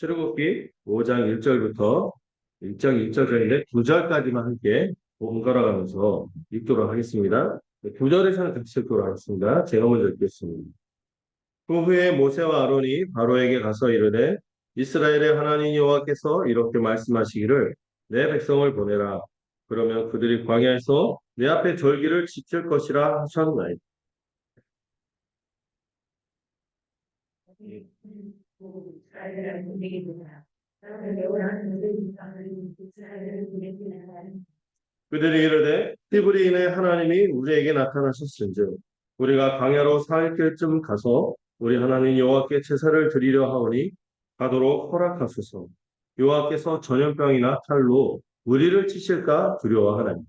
출애굽기 5장 1절부터 1장 1절 전인데 9절까지만 함께 번갈아 가면서 읽도록 하겠습니다. 9절에서는 같이 읽도록 하겠습니다. 제가 먼저 읽겠습니다. 그 후에 모세와 아론이 바로에게 가서 이르되 이스라엘의 하나님 여호와께서 이렇게 말씀하시기를 내 백성을 보내라. 그러면 그들이 광야에서 내 앞에 절기를 지킬 것이라 하셨나이다. 그들이 이르되 히브리인의 하나님이 우리에게 나타나셨은즉 우리가 광야로 사흘쯤 가서 우리 하나님 여호와께 제사를 드리려 하오니 가도록 허락하소서. 여호와께서 전염병이나 칼로 우리를 치실까 두려워하나니.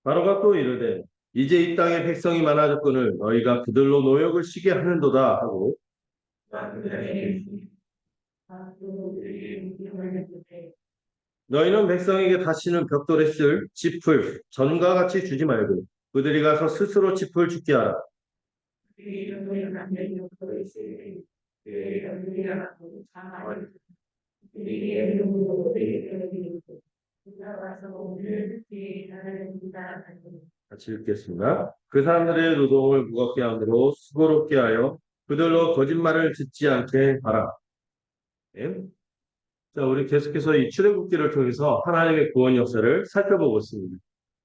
바로가 또 이르되 이제 이 땅에 백성이 많아졌거늘 너희가 그들로 노역을 시게 하는도다 하고 너희는 백성에게 다시는 벽돌에 쓸 짚을 전과 같이 주지 말고 그들이 가서 스스로 짚을 죽게 하라. 같이 읽겠습니다. 그 사람들의 노동을 무겁게 함으로 수고롭게 하여 그들로 거짓말을 듣지 않게 하라. 네. 자, 우리 계속해서 이 출애굽기를 통해서 하나님의 구원 역사를 살펴보고 있습니다.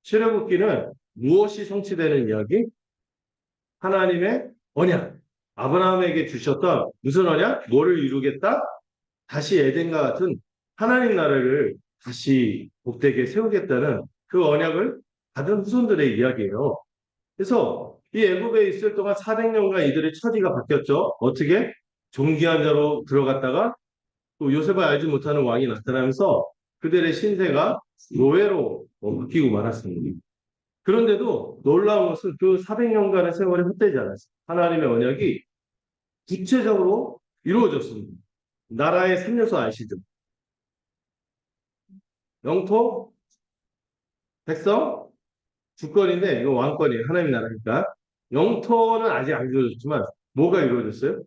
출애굽기는 무엇이 성취되는 이야기? 하나님의 언약. 아브라함에게 주셨던 무슨 언약? 뭐를 이루겠다? 다시 에덴과 같은 하나님 나라를 다시 복되게 세우겠다는 그 언약을 받은 후손들의 이야기예요. 그래서 이 애굽에 있을 동안 400년간 이들의 처지가 바뀌었죠. 어떻게? 종기한 자로 들어갔다가 또 요셉을 알지 못하는 왕이 나타나면서 그들의 신세가 노예로 바뀌고 말았습니다. 그런데도 놀라운 것은 그 400년간의 세월이 헛되지 않았어요. 하나님의 언약이 구체적으로 이루어졌습니다. 나라의 3요소 아시죠? 영토, 백성, 주권인데 이거 왕권이에요. 하나님 나라니까. 영토는 아직 안 이루어졌지만 뭐가 이루어졌어요?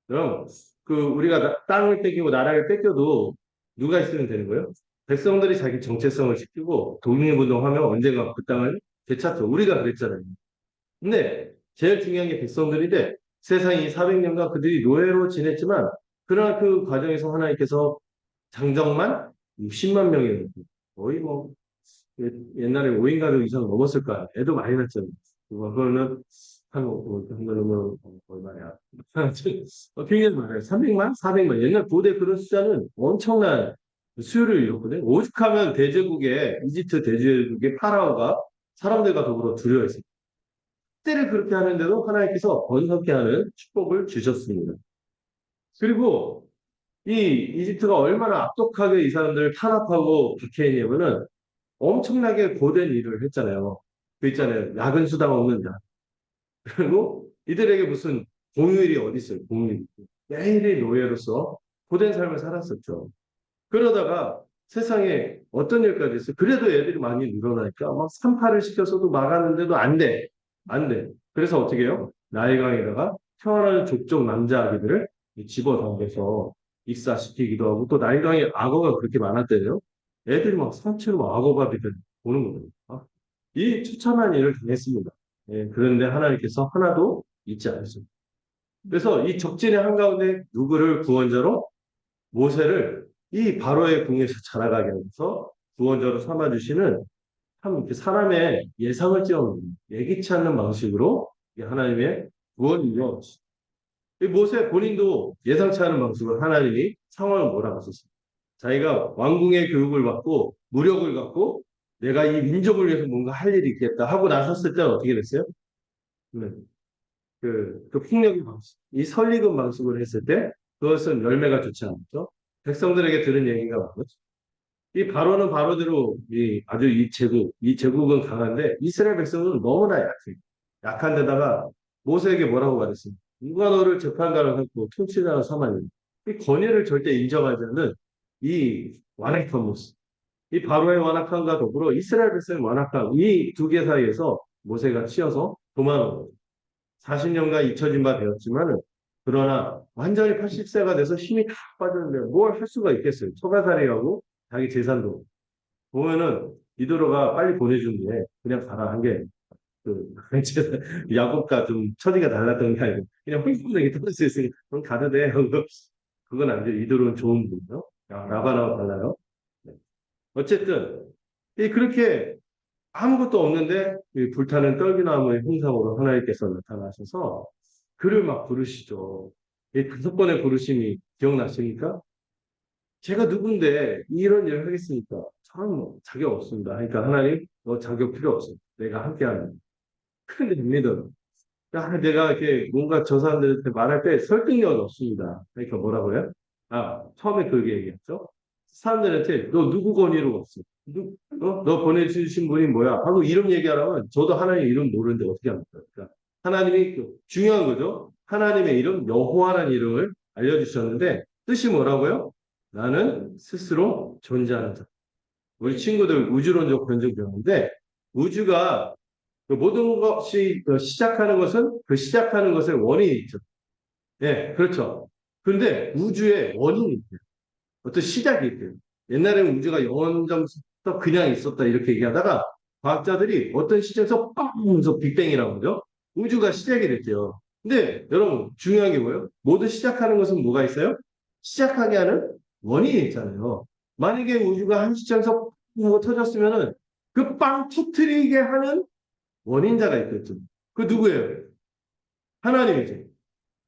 그럼 그 우리가 땅을 뺏기고 나라를 뺏겨도 누가 있으면 되는 거예요? 백성들이 자기 정체성을 지키고 독립운동하면 언젠가 그 땅을 되찾죠. 우리가 그랬잖아요. 근데 제일 중요한 게 백성들인데 세상이 400년간 그들이 노예로 지냈지만 그러나 그 과정에서 하나님께서 장정만 60만 명이 거의 뭐 옛날에 5인 가족 이상 넘었을 거야. 애도 많이 낳잖아요. 그거는 한그러면 얼마야? 굉장히 많아요. 300만, 400만. 옛날 고대 그런 숫자는 엄청난 수요를 이뤘거든요. 오죽하면 대제국의 이집트 대제국의 파라오가 사람들과 더불어 두려워했어요. 때를 그렇게 하는데도 하나님께서 번성케 하는 축복을 주셨습니다. 그리고 이 이집트가 얼마나 악독하게 이 사람들을 탄압하고 박해했냐면은 엄청나게 고된 일을 했잖아요. 그 있잖아요. 야근 수당 없는 자. 그리고 이들에게 무슨 공휴일이 어디 있어요? 공휴일. 매일이 노예로서 고된 삶을 살았었죠. 그러다가 세상에 어떤 일까지 있어요? 그래도 애들이 많이 늘어나니까 막 산파를 시켜서도 막았는데도 안 돼. 안 돼. 그래서 어떻게 해요? 나일강에다가 태어나는 족족 남자 아기들을 집어당겨서 익사시키기도 하고 또 나일강에 악어가 그렇게 많았대요. 애들이 막 산채로 막 악어밥이 오는 거예요. 이 처참한 일을 당했습니다. 예, 그런데 하나님께서 하나도 잊지 않으셨습니다. 그래서 이 적진의 한가운데 누구를 구원자로 모세를 이 바로의 궁에서 자라가게 하면서 구원자로 삼아주시는 참 이렇게 사람의 예상을 뛰어넘는 예기치 않는 방식으로 하나님의 구원이 이루어졌습니다. 이 모세 본인도 예상치 않은 방식으로 하나님이 상황을 몰아갔었습니다. 자기가 왕궁의 교육을 받고 무력을 갖고 내가 이 민족을 위해서 뭔가 할 일이 있겠다 하고 나섰을 때는 어떻게 됐어요? 네. 그 폭력의 방식, 이 설리금 방식으로 했을 때 그것은 열매가 좋지 않죠. 백성들에게 들은 얘기가 뭐죠? 이 바로는 바로대로 아주 이 제국은 강한데 이스라엘 백성은 너무나 약해. 약한 데다가 모세에게 뭐라고 말했습니까? 누가 너를 재판관을 하고 통치자로 삼았니? 이 권위를 절대 인정하지 않는 이 완악한 모습. 이 바로의 완악함과 더불어 이스라엘 백성의 완악함, 이 두 개 사이에서 모세가 치여서 도망한 거죠. 40년간 잊혀진 바 되었지만은, 그러나 완전히 80세가 돼서 힘이 다 빠졌는데 뭘 할 수가 있겠어요. 처가살이하고 자기 재산도. 보면은 디도로가 빨리 보내준 뒤에 그냥 가라 한 게, 그, 야곱과 좀 처지가 달랐던 게 아니고, 그냥 훌륭하게 떨어져 있으니까, 그럼 가도 돼. 하고 그건 안 돼. 이도로는 좋은 분이요. 라바나와 달라요. 네. 어쨌든, 그렇게 아무것도 없는데, 이 불타는 떨기나무의 형상으로 하나님께서 나타나셔서 그를 막 부르시죠. 이 5번의 부르심이 기억나십니까? 제가 누군데 이런 일을 하겠습니까? 저는 뭐 자격 없습니다. 그러니까 하나님, 너 자격 필요 없어. 내가 함께하는. 근데 됩니다. 내가 이렇게 뭔가 저 사람들한테 말할 때 설득력은 없습니다. 그러니까 뭐라고요? 처음에 그렇게 얘기했죠. 사람들한테 너 누구 권위로 왔어? 너 보내주신 분이 뭐야? 하고 이름 얘기하라면 저도 하나님 이름 모르는데 어떻게 합니까? 그러니까 하나님이 중요한 거죠. 하나님의 이름, 여호와라는 이름을 알려주셨는데 뜻이 뭐라고요? 나는 스스로 존재하는 자. 우리 친구들 우주론적 변증 배우는데 우주가 그 모든 것이 시작하는 것은 그 시작하는 것의 원인이 있죠. 예, 그렇죠. 그런데 우주에 원인이 있대요. 어떤 시작이 있대요. 옛날에는 우주가 영원전부터 그냥 있었다 이렇게 얘기하다가 과학자들이 어떤 시점에서 빵 하면서 빅뱅이라고 하죠. 우주가 시작이 됐대요. 근데 여러분 중요한 게 뭐예요? 모두 시작하는 것은 뭐가 있어요? 시작하게 하는 원인이 있잖아요. 만약에 우주가 한 시점에서 빵 하고 터졌으면은 그 빵 터트리게 하는 원인자가 있겠죠. 그 누구예요? 하나님이죠.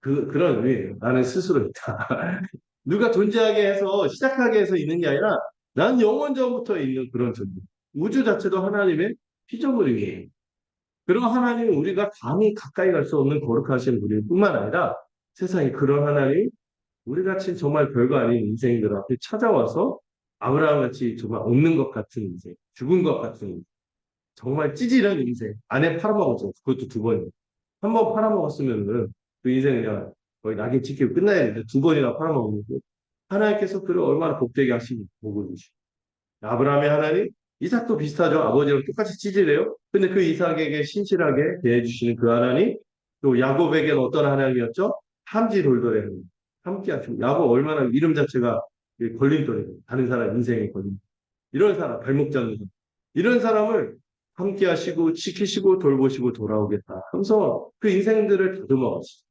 그런 의미예요. 나는 스스로 있다. 누가 존재하게 해서, 시작하게 해서 있는 게 아니라, 난 영원전부터 있는 그런 존재. 우주 자체도 하나님의 피조물이에요. 그런 하나님은 우리가 감히 가까이 갈 수 없는 거룩하신 분일 뿐만 아니라, 세상에 그런 하나님, 우리 같이 정말 별거 아닌 인생들 앞에 찾아와서, 아브라함 같이 정말 없는 것 같은 인생, 죽은 것 같은 인생, 정말 찌질한 인생, 안에 팔아먹었죠. 그것도 2번이에요. 한 번 팔아먹었으면은 그 인생 그냥 거의 낙인 찍히고 끝나야 되는데 2번이나 팔아먹는 거. 하나님께서 그를 얼마나 복되게 하시니 보고 계시고. 아브라함의 하나님, 이삭도 비슷하죠. 아버지랑 똑같이 찌질해요. 근데 그 이삭에게 신실하게 대해주시는 그 하나님, 또 야곱에게는 어떤 하나님이었죠? 함지 돌돌의 하나님. 함께 하시고, 야곱 얼마나 이름 자체가 걸림돌이에요. 다른 사람 인생의 걸림. 이런 사람, 발목 잡는 사람. 이런 사람을 함께 하시고, 지키시고, 돌보시고, 돌아오겠다. 하면서 그 인생들을 다듬어 가시죠.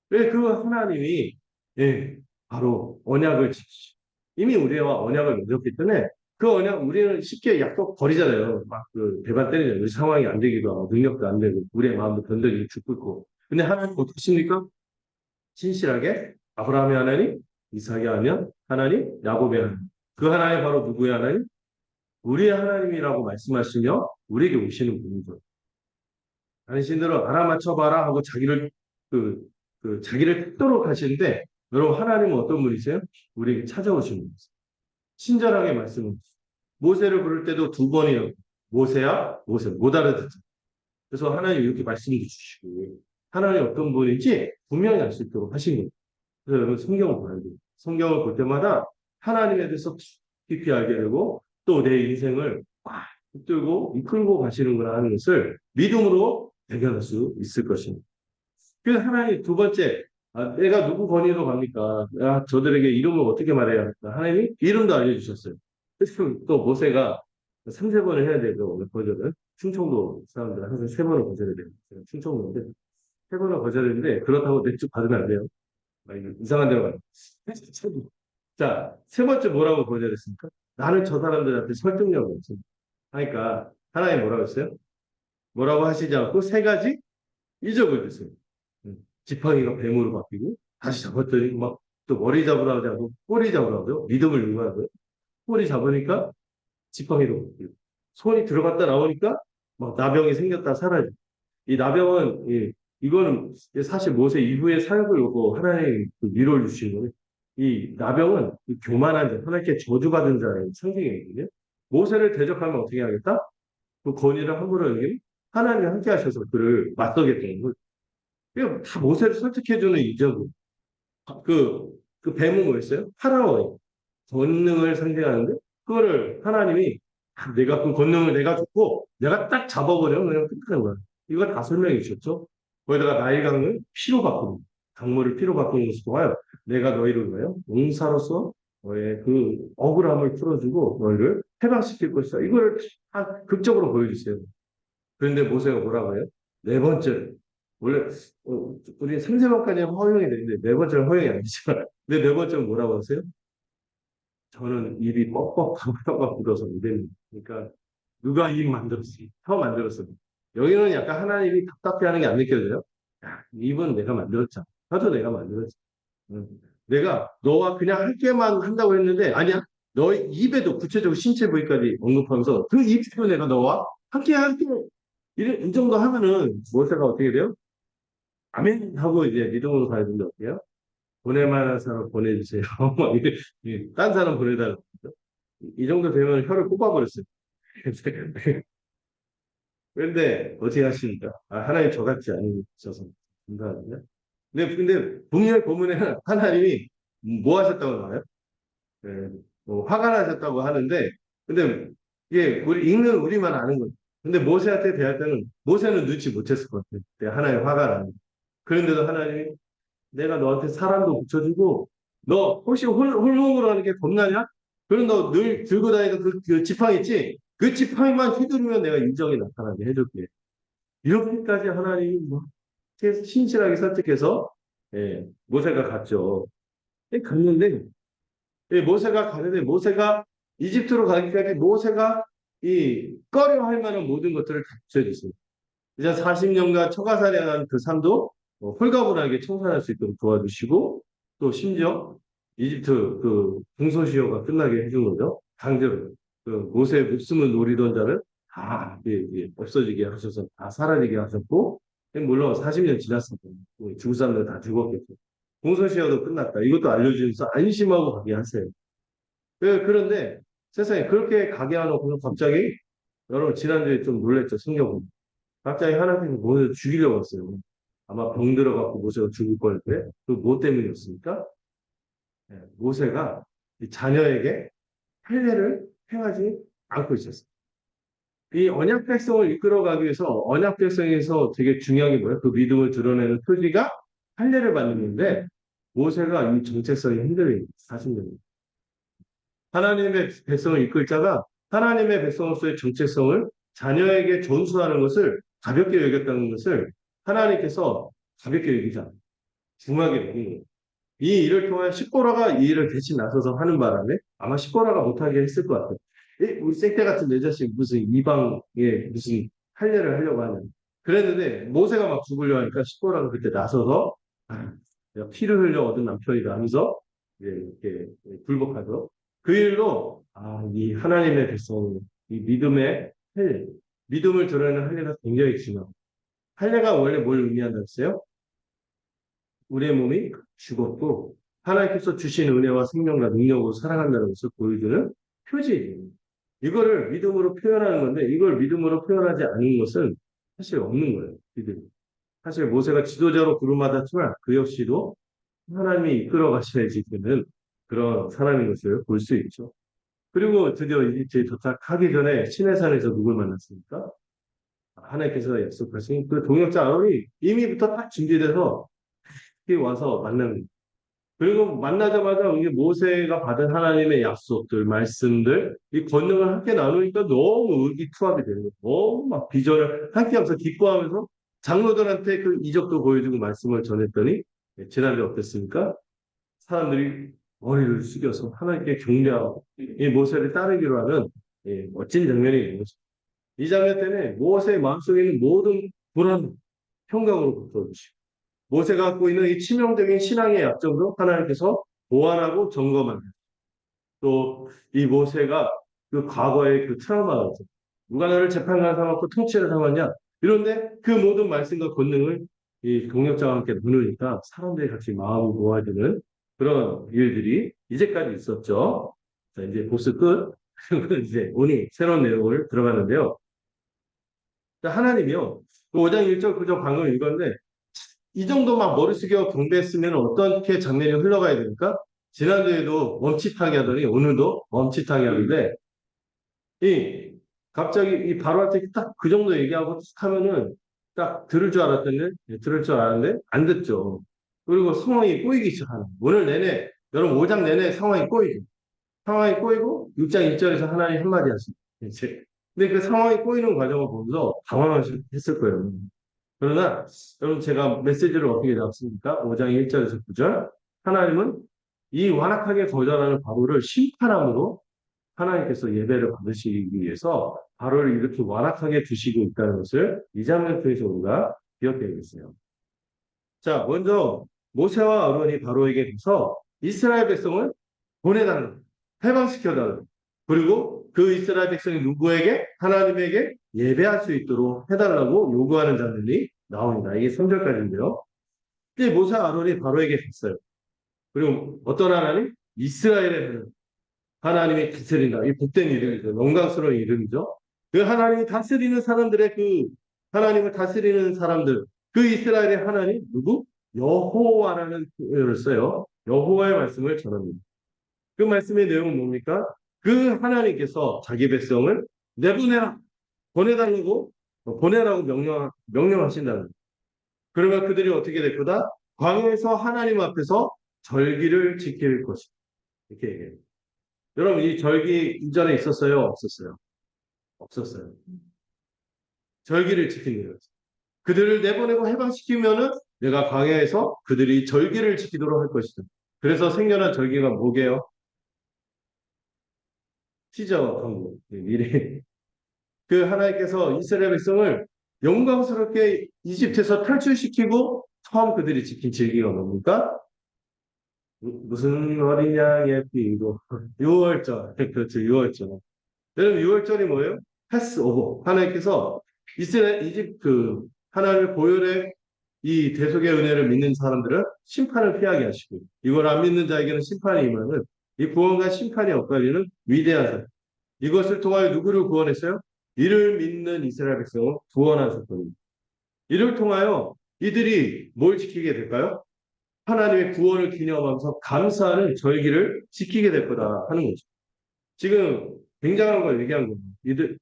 왜 그 하나님이, 예, 바로 언약을 지키시고, 이미 우리와 언약을 맺었기 때문에 그 언약, 우리는 쉽게 약속 버리잖아요. 막 그 배반 때리잖아요. 상황이 안 되기도 하고, 능력도 안 되고, 우리의 마음도 변덕이 죽고 있고. 근데 하나님 어떻습니까? 신실하게 아브라함의 하나님, 이삭의 하나님, 야곱의 하나님. 그 하나님 바로 누구의 하나님? 우리의 하나님이라고 말씀하시며 우리에게 오시는 분이죠. 당신들은 알아맞혀봐라 하고 그, 자기를 택도록 하시는데 여러분 하나님은 어떤 분이세요? 우리에게 찾아오시는 분이세요. 친절하게 말씀을 모세를 부를 때도 2번이요. 모세야, 모세 못 알아듣죠. 그래서 하나님 이렇게 말씀해 주시고 하나님 어떤 분인지 분명히 알 수 있도록 하신 거예요. 그래서 여러분 성경을 봐야 돼요. 성경을 볼 때마다 하나님에 대해서 깊이 알게 되고 또 내 인생을 꽉 붙들고 이끌고 가시는구나 하는 것을 믿음으로 발견할 수 있을 것입니다. 그래서 하나님 2번째, 내가 누구 권위로 갑니까? 저들에게 이름을 어떻게 말해야 할까? 하나님이 이름도 알려주셨어요. 그래서 또 모세가 3-4번을 해야 되죠. 오늘 거절을. 충청도 사람들은 항상 3번을 거절해야 돼요. 제가 충청도인데 3번을 거절했는데 그렇다고 내 쪽 받으면 안 돼요. 이상한 데로 가요. 자, 3번째 뭐라고 거절했습니까? 나는 저 사람들한테 설득력이 없어. 하니까 하나님 뭐라고 했어요? 뭐라고 하시지 않고 3가지 이적을 주세요. 지팡이가 뱀으로 바뀌고 다시 잡았더니 막 또 머리 잡으라고 하지 않고 꼬리 잡으라고 하죠. 믿음을 요구하고요. 꼬리 잡으니까 지팡이로 바뀌고 손이 들어갔다 나오니까 막 나병이 생겼다 사라지고 이 나병은 이거는 사실 모세 이후의 사역을 요구 하나님 그 위로를 주신 거예요. 이 나병은 이 교만한 자, 하나님께 저주받은 자의 상징이거든요. 모세를 대적하면 어떻게 하겠다? 그 권위를 함부로 여기는 하나님이 함께 하셔서 그를 맞서겠다는 거예요. 그러니까 다 모세를 설득해주는 이적은 그 뱀은 뭐였어요? 파라오의 권능을 상징하는데 그거를 하나님이 내가 그 권능을 내가 줬고 내가 딱 잡아버리면 그냥 끝나는 거야. 이거 다 설명해 주셨죠? 거기다가 나일강을 피로 바꾸는 강물을 피로 바꾸는 것을 통하여 내가 너희를 뭐예요? 용사로서 너의 그 억울함을 풀어주고 너희를 해방시킬 것이다. 이거를 다 극적으로 보여주세요. 그런데 모세가 뭐라고 해요? 네 번째 원래 우리 3세번까지는 허용이 되는데 네 번째는 허용이 안 되잖아요. 근데 네 번째는 뭐라고 하세요? 저는 입이 뻑뻑하고 혀가 굳어서 안 됩니다. 그러니까 누가 입 만들었어요? 혀 만들었어요. 여기는 약간 하나님이 답답해하는 게 안 느껴져요? 야, 입은 내가 만들었잖아. 혀도 내가 만들었잖아. 응. 내가 너와 그냥 할 게만 한다고 했는데 아니야. 너의 입에도 구체적으로 신체 부위까지 언급하면서 그 입도 내가 너와 함께 할게. 이 정도 하면은 모세가 어떻게 돼요? 아멘 하고 이제 믿음으로 가야 되는데 어때요? 보낼 만한 사람 보내주세요. 막 딴 사람 보내달라고. 이 정도 되면 혀를 뽑아버렸어요. 그런데 어떻게 하십니까? 아, 하나님 저같지 않으셔서 감사하거든요. 근데 분명히 본문에는 하나님이 뭐 하셨다고 나와요? 예, 뭐 화가 나셨다고 하는데, 근데 이게 우리 읽는 우리만 아는 거죠. 근데 모세한테 대할 때는 모세는 눈치 못 챘을 것 같아요. 하나님 화가 나는. 그런데도 하나님이 내가 너한테 사람도 붙여주고 너 혹시 홀몸으로 하는 게 겁나냐? 그럼 너 늘 들고 다니던 그 지팡이 있지? 그 지팡이만 휘두르면 내가 인정이 나타나게 해줄게. 이렇게까지 하나님이 뭐 신실하게 설득해서 예, 모세가 갔죠. 갔는데 예, 모세가 가는데 모세가 이집트로 가기까지 모세가 이 꺼려할 만한 모든 것들을 다 붙여줬어요. 이제 40년간 처가살이라는 그 삶도 홀가분하게 청산할 수 있도록 도와주시고 또 심지어 이집트 그 중소시효가 끝나게 해준 거죠. 강제로 그 모세의 목숨을 노리던 자를 다 없어지게 하셔서 다 사라지게 하셨고 물론 40년 지났습니다. 중국 사람들 다 죽었겠죠. 공소시효도 끝났다. 이것도 알려주면서 안심하고 가게 하세요. 그런데 세상에 그렇게 가게 하놓고 갑자기 여러분 지난주에 좀 놀랬죠. 성경 갑자기 하나님이 모세를 죽이려고 했어요. 아마 병 들어갖고 모세가 죽을 뻔했는데 그 뭐 때문이었습니까? 네, 모세가 이 자녀에게 할례를 행하지 않고 있었어요. 이 언약 백성을 이끌어가기 위해서 언약 백성에서 되게 중요한 게 뭐예요? 그 믿음을 드러내는 표지가 할례를 받는 건데 모세가 이 정체성이 흔들려요. 40년. 하나님의 백성을 이끌 자가 하나님의 백성으로서의 정체성을 자녀에게 전수하는 것을 가볍게 여겼다는 것을 하나님께서 가볍게 여기지 않아요. 중하게 여긴 거예요. 이 일을 통해 십보라가 이 일을 대신 나서서 하는 바람에 아마 십보라가 못하게 했을 것 같아요. 우리 쌩때 같은 내 자식 무슨 이방에 무슨 할례를 하려고 하는. 그랬는데 모세가 막 죽으려 하니까 십보라가 그때 나서서 아, 내가 피를 흘려 얻은 남편이다 하면서 이렇게 굴복하죠. 그 일로 이 하나님의 백성, 이 믿음의 할례, 믿음을 드러내는 할례가 굉장히 중요합니다. 할례가 원래 뭘 의미한다고 했어요? 우리의 몸이 죽었고 하나님께서 주신 은혜와 생명과 능력으로 살아간다는 것을 보여주는 표지예요. 이거를 믿음으로 표현하는 건데 이걸 믿음으로 표현하지 않은 것은 사실 없는 거예요. 믿음. 사실 모세가 지도자로 부름받았지만 그 역시도 하나님이 이끌어 가셔야지 되는 그런 사람인 것을 볼 수 있죠. 그리고 드디어 이집트에 도착하기 전에 시내산에서 누굴 만났습니까? 하나님께서 약속하신 그 동역자 아론이 이미부터 딱 준비돼서 와서 만나는 거예요. 그리고 만나자마자 이게 모세가 받은 하나님의 약속들, 말씀들, 이 권능을 함께 나누니까 너무 의기투합이 되는 거예요. 너무 막 비전을 함께 하면서 기뻐하면서 장로들한테 그 이적도 보여주고 말씀을 전했더니 지난주에 어땠습니까? 사람들이 머리를 숙여서 하나님께 경배하고 이 모세를 따르기로 하는 멋진 장면이 있는 거죠. 이 장면 때문에 모세의 마음속에 있는 모든 불안, 평강으로 바꿔주시고 모세가 갖고 있는 이 치명적인 신앙의 약점도 하나님께서 보완하고 점검합니다. 또 이 모세가 그 과거의 그 트라우마가 있죠. 누가 너를 재판관 삼았고 통치를 삼았냐? 이런데 그 모든 말씀과 권능을 이 동역자와 함께 나누니까 사람들이 같이 마음을 모아주는 그런 일들이 이제까지 있었죠. 자, 이제 보스 끝. 이제 오늘 새로운 내용을 들어가는데요. 자, 하나님이요. 그 5장 1절 그저 방금 읽었는데 이 정도 막 머리 숙여 경배했으면 어떻게 장면이 흘러가야 됩니까? 지난주에도 멈칫하게 하더니 오늘도 멈칫하게 하는데 이 갑자기 이 바로한테 딱 그 정도 얘기하고 딱 하면은 딱 들을 줄 알았더니 들을 줄 알았는데 안 듣죠. 그리고 상황이 꼬이기 시작하는 거예요. 오늘 내내 여러분 5장 내내 상황이 꼬이죠. 상황이 꼬이고 6장 1절에서 하나님 한마디 하십니다. 이제 근데 그 상황이 꼬이는 과정을 보면서 당황했을 거예요. 그러나 여러분 제가 메시지를 어떻게 잡습니까? 5장 1절에서 9절 하나님은 이 완악하게 거절하는 바로를 심판함으로 하나님께서 예배를 받으시기 위해서 바로를 이렇게 완악하게 두시고 있다는 것을 이 장면 통해서 우리가 기억해야겠어요. 자, 먼저 모세와 아론이 바로에게 가서 이스라엘 백성을 보내달라, 해방시켜달라. 그리고 그 이스라엘 백성이 누구에게? 하나님에게 예배할 수 있도록 해달라고 요구하는 장면이 나옵니다. 이게 3절까지인데요. 이제 모세와 아론이 바로에게 갔어요. 그리고 어떤 하나님? 이스라엘의 하나님. 하나님이 다스린다. 이 복된 이름이죠. 영광스러운 이름이죠. 그 하나님이 다스리는 사람들의 그 하나님을 다스리는 사람들, 그 이스라엘의 하나님 누구? 여호와라는 표현을 써요. 여호와의 말씀을 전합니다. 그 말씀의 내용은 뭡니까? 그 하나님께서 자기 백성을 내보내라, 보내달라고 보내라고 명령하신다는 거예요. 그러면 그들이 어떻게 될 거다? 광야에서 하나님 앞에서 절기를 지킬 것이다. 이렇게 얘기해요. 여러분, 이 절기 이전에 있었어요? 없었어요? 없었어요. 절기를 지키는 거죠. 그들을 내보내고 해방시키면은 내가 광야에서 그들이 절기를 지키도록 할 것이다. 그래서 생겨난 절기가 뭐게요? 시저 강국. 미래. 그 하나님께서 이스라엘 백성을 영광스럽게 이집트에서 탈출시키고 처음 그들이 지킨 절기가 뭡니까? 무슨 어린 양의 피로 6월절. 그렇죠. 6월절. 여러분 6월절이 뭐예요? 패스오버. 하나님께서 이스라엘 이집 그 하나님의 보혈의 이 대속의 은혜를 믿는 사람들은 심판을 피하게 하시고 이걸 안 믿는 자에게는 심판이 임하는 이 구원과 심판이 엇갈리는 위대한 사람. 이것을 통하여 누구를 구원했어요? 이를 믿는 이스라엘 백성을 구원하셨거든요. 이를 통하여 이들이 뭘 지키게 될까요? 하나님의 구원을 기념하면서 감사하는 절기를 지키게 될 거다 하는 거죠. 지금 굉장한 걸 얘기한 거예요. 이들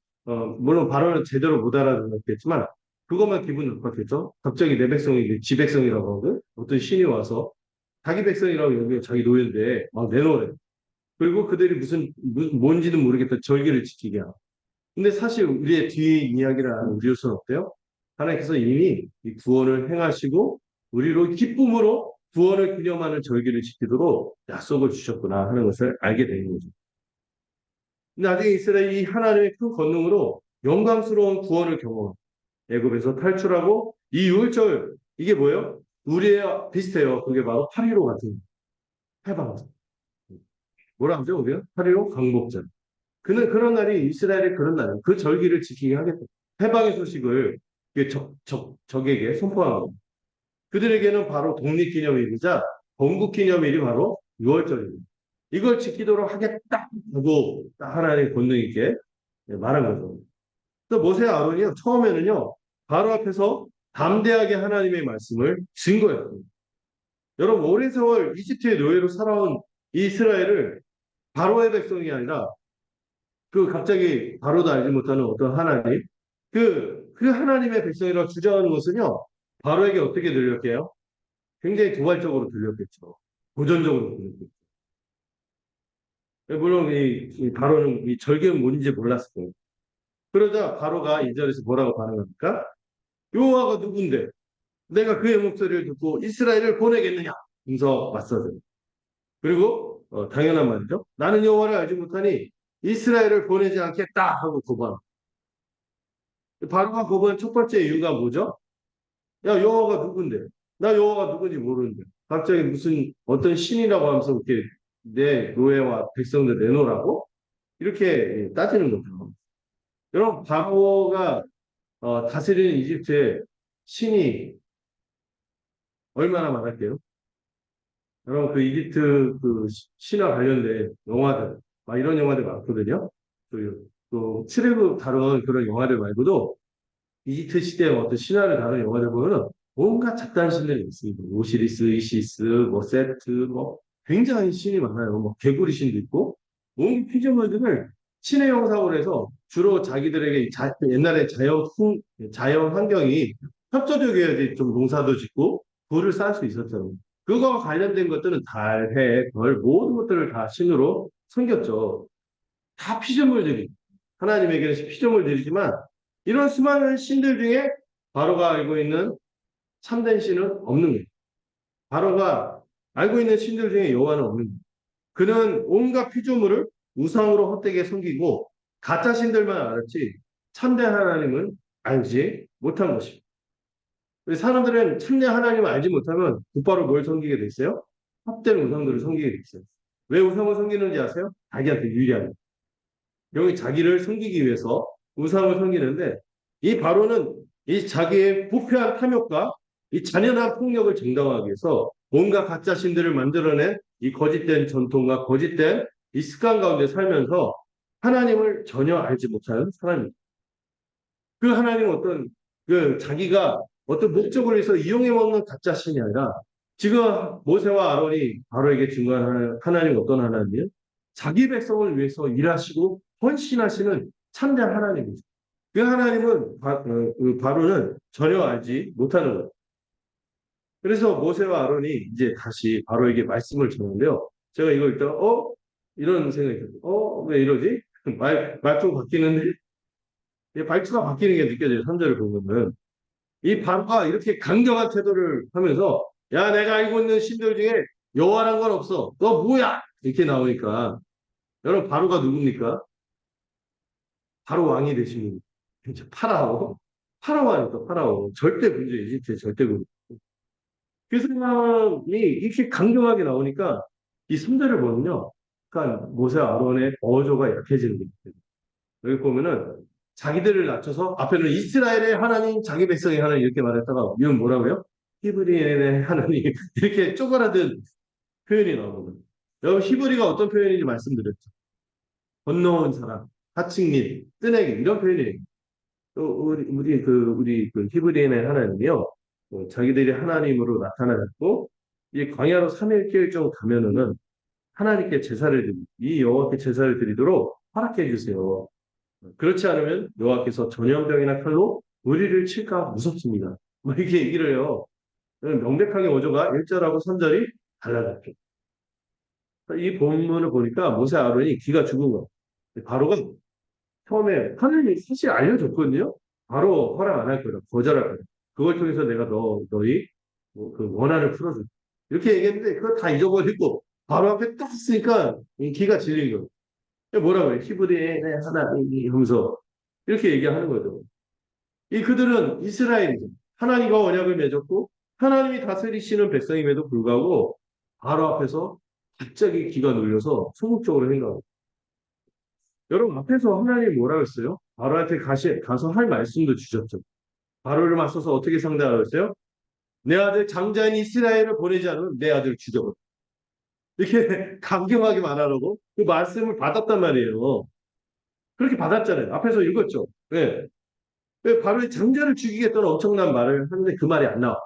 물론 발언을 제대로 못 알아듣겠지만 그것만 기분 나빴겠죠. 갑자기 내 백성이 지 백성이라고 하고 어떤 신이 와서 자기 백성이라고 여기 자기 노예인데 막 내놓으래. 그리고 그들이 무슨 뭔지는 모르겠다 절기를 지키게 하고. 근데 사실 우리의 뒤 이야기를 아는 우리로서는 어때요? 하나님께서 이미 이 구원을 행하시고 우리로 기쁨으로 구원을 기념하는 절기를 지키도록 약속을 주셨구나 하는 것을 알게 되는 거죠. 나중에 이스라엘이 하나님의 큰 권능으로 영광스러운 구원을 경험하고 애굽에서 탈출하고 이 유월절 이게 뭐예요? 우리의 비슷해요. 그게 바로 8.15 같은 해방절. 뭐라 하죠? 우리가 8.15 강복절. 그런 날이 이스라엘의 그런 날이에요. 그 절기를 지키게 하겠다. 해방의 소식을 적에게 선포한 겁니다. 그들에게는 바로 독립기념일이자 건국기념일이 바로 6월절입니다. 이걸 지키도록 하겠다 하고 하나님의 권능 있게 말한 거죠. 또 모세 아론이요 처음에는요 바로 앞에서 담대하게 하나님의 말씀을 증거했습니다. 여러분 오랜 세월 이집트의 노예로 살아온 이스라엘을 바로의 백성이 아니라 그 갑자기 바로도 알지 못하는 어떤 하나님 그 하나님의 백성이라고 주장하는 것은요 바로에게 어떻게 들렸게요? 굉장히 도발적으로 들렸겠죠. 도전적으로 들렸겠죠. 물론 이 바로는 이 절개는 뭔지 몰랐을 거예요. 그러자 바로가 2절에서 뭐라고 반응합니까? 여호와가 누군데 내가 그의 목소리를 듣고 이스라엘을 보내겠느냐? 하면서 맞서죠. 그리고 당연한 말이죠. 나는 여호와를 알지 못하니 이스라엘을 보내지 않겠다 하고 거부합니다. 바로가 거부한 첫 번째 이유가 뭐죠? 야 여호와가 누군데? 나 여호와가 누군지 모르는데 갑자기 무슨 어떤 신이라고 하면서 이렇게 내 노예와 백성들 내놓으라고 이렇게 따지는 거죠. 여러분 바로가 다스리는 이집트의 신이 얼마나 많을게요? 여러분 그 이집트 그 신화 관련된 영화들 막 이런 영화들 많거든요. 또 출애굽 다룬 그런 영화들 말고도 이집트 시대의 어떤 신화를 다룬 영화들 보면은 온갖 잡다한 신들이 있습니다. 오시리스, 이시스, 뭐 세트, 뭐 굉장히 신이 많아요. 뭐 개구리 신도 있고 온 피조물들을 신의 형상으로 해서 주로 자기들에게 옛날에 자연 환경이 협조적이어야지 좀 농사도 짓고 부를 쌓을 수 있었잖아요. 그거와 관련된 것들은 달, 해, 별 모든 것들을 다 신으로 섬겼죠. 다 피조물들이 하나님에게는 피조물들이지만 이런 수많은 신들 중에 바로가 알고 있는 참된 신은 없는 거예요. 바로가 알고 있는 신들 중에 여호와는 없는 거예요. 그는 온갖 피조물을 우상으로 헛되게 섬기고 가짜 신들만 알았지 참된 하나님은 알지 못한 것입니다. 사람들은 참된 하나님을 알지 못하면 곧바로 뭘 섬기게 돼 있어요? 헛된 우상들을 섬기게 돼 있어요. 왜 우상을 섬기는지 아세요? 자기한테 유리하니. 여기 자기를 섬기기 위해서 우상을 섬기는데 이 바로는 이 자기의 부패한 탐욕과 이 잔인한 폭력을 정당화하기 위해서 뭔가 가짜 신들을 만들어낸 이 거짓된 전통과 거짓된 이 습관 가운데 살면서 하나님을 전혀 알지 못하는 사람입니다. 그 하나님은 어떤 그 자기가 어떤 목적을 위해서 이용해 먹는 가짜 신이 아니라 지금 모세와 아론이 바로에게 증거하는 하나님 어떤 하나님이에요? 자기 백성을 위해서 일하시고 헌신하시는 참된 하나님이죠. 그 하나님은 그 바로는 전혀 알지 못하는 거예요. 그래서 모세와 아론이 이제 다시 바로에게 말씀을 전하는데요. 제가 이거 일단 이런 생각이 들어요. 왜 이러지? 말투가 바뀌는데 말투가 바뀌는 게 느껴져요. 3절을 보면은 이 바로가 이렇게 강경한 태도를 하면서 야 내가 알고 있는 신들 중에 여호와란 건 없어. 너 뭐야? 이렇게 나오니까 여러분 바로가 누굽니까? 바로 왕이 되신 파라오. 파라오니까 파라오. 절대 군주 이집트의 절대 군주. 그 사람이 이렇게 강경하게 나오니까 이 3절을 보면요. 그러니까 모세와 아론의 어조가 약해지는 거예요. 여기 보면은 자기들을 낮춰서 앞에는 이스라엘의 하나님, 자기 백성의 하나님 이렇게 말했다가 이건 뭐라고요? 히브리의 하나님 이렇게 쪼그라든 표현이 나오는 거예요. 여러분 히브리가 어떤 표현인지 말씀드렸죠. 건너온 사람, 하층민, 뜨내기 이런 표현이에요. 또 우리 그 히브리인의 하나님이요. 자기들이 하나님으로 나타나고 이 광야로 3일 정도 가면은 하나님께 제사를 드리, 이 여호와께 제사를 드리도록 허락해 주세요. 그렇지 않으면 여호와께서 전염병이나 칼로 우리를 칠까 무섭습니다. 뭐 이렇게 얘기를 해요. 명백하게 어조가 1절하고 3절이 달라졌죠. 이 본문을 보니까 모세 아론이 기가 죽은 거. 바로가 처음에 하나님이 사실 알려줬거든요. 바로 허락 안 할 거다. 거절할 거다. 그걸 통해서 내가 너희 그 원한을 풀어줄. 이렇게 얘기했는데 그거 다 잊어버리고 바로 앞에 딱 쓰니까 기가 질린 거예요. 뭐라고 해요? 히브리의 하나님이 하면서 이렇게 얘기하는 거죠. 이 그들은 이스라엘이죠. 하나님과 언약을 맺었고 하나님이 다스리시는 백성임에도 불구하고 바로 앞에서 갑자기 기가 눌려서 소극적으로 행동하고 여러분 앞에서 하나님이 뭐라고 했어요? 바로한테 가서 할 말씀도 주셨죠. 바로를 맞서서 어떻게 상대하라고 했어요? 내 아들 장자인 이스라엘을 보내지 않으면 내 아들을 죽여버려. 이렇게 강경하게 말하라고 그 말씀을 받았단 말이에요. 그렇게 받았잖아요. 앞에서 읽었죠. 왜? 왜 바로의 장자를 죽이겠다는 엄청난 말을 하는데 그 말이 안 나와.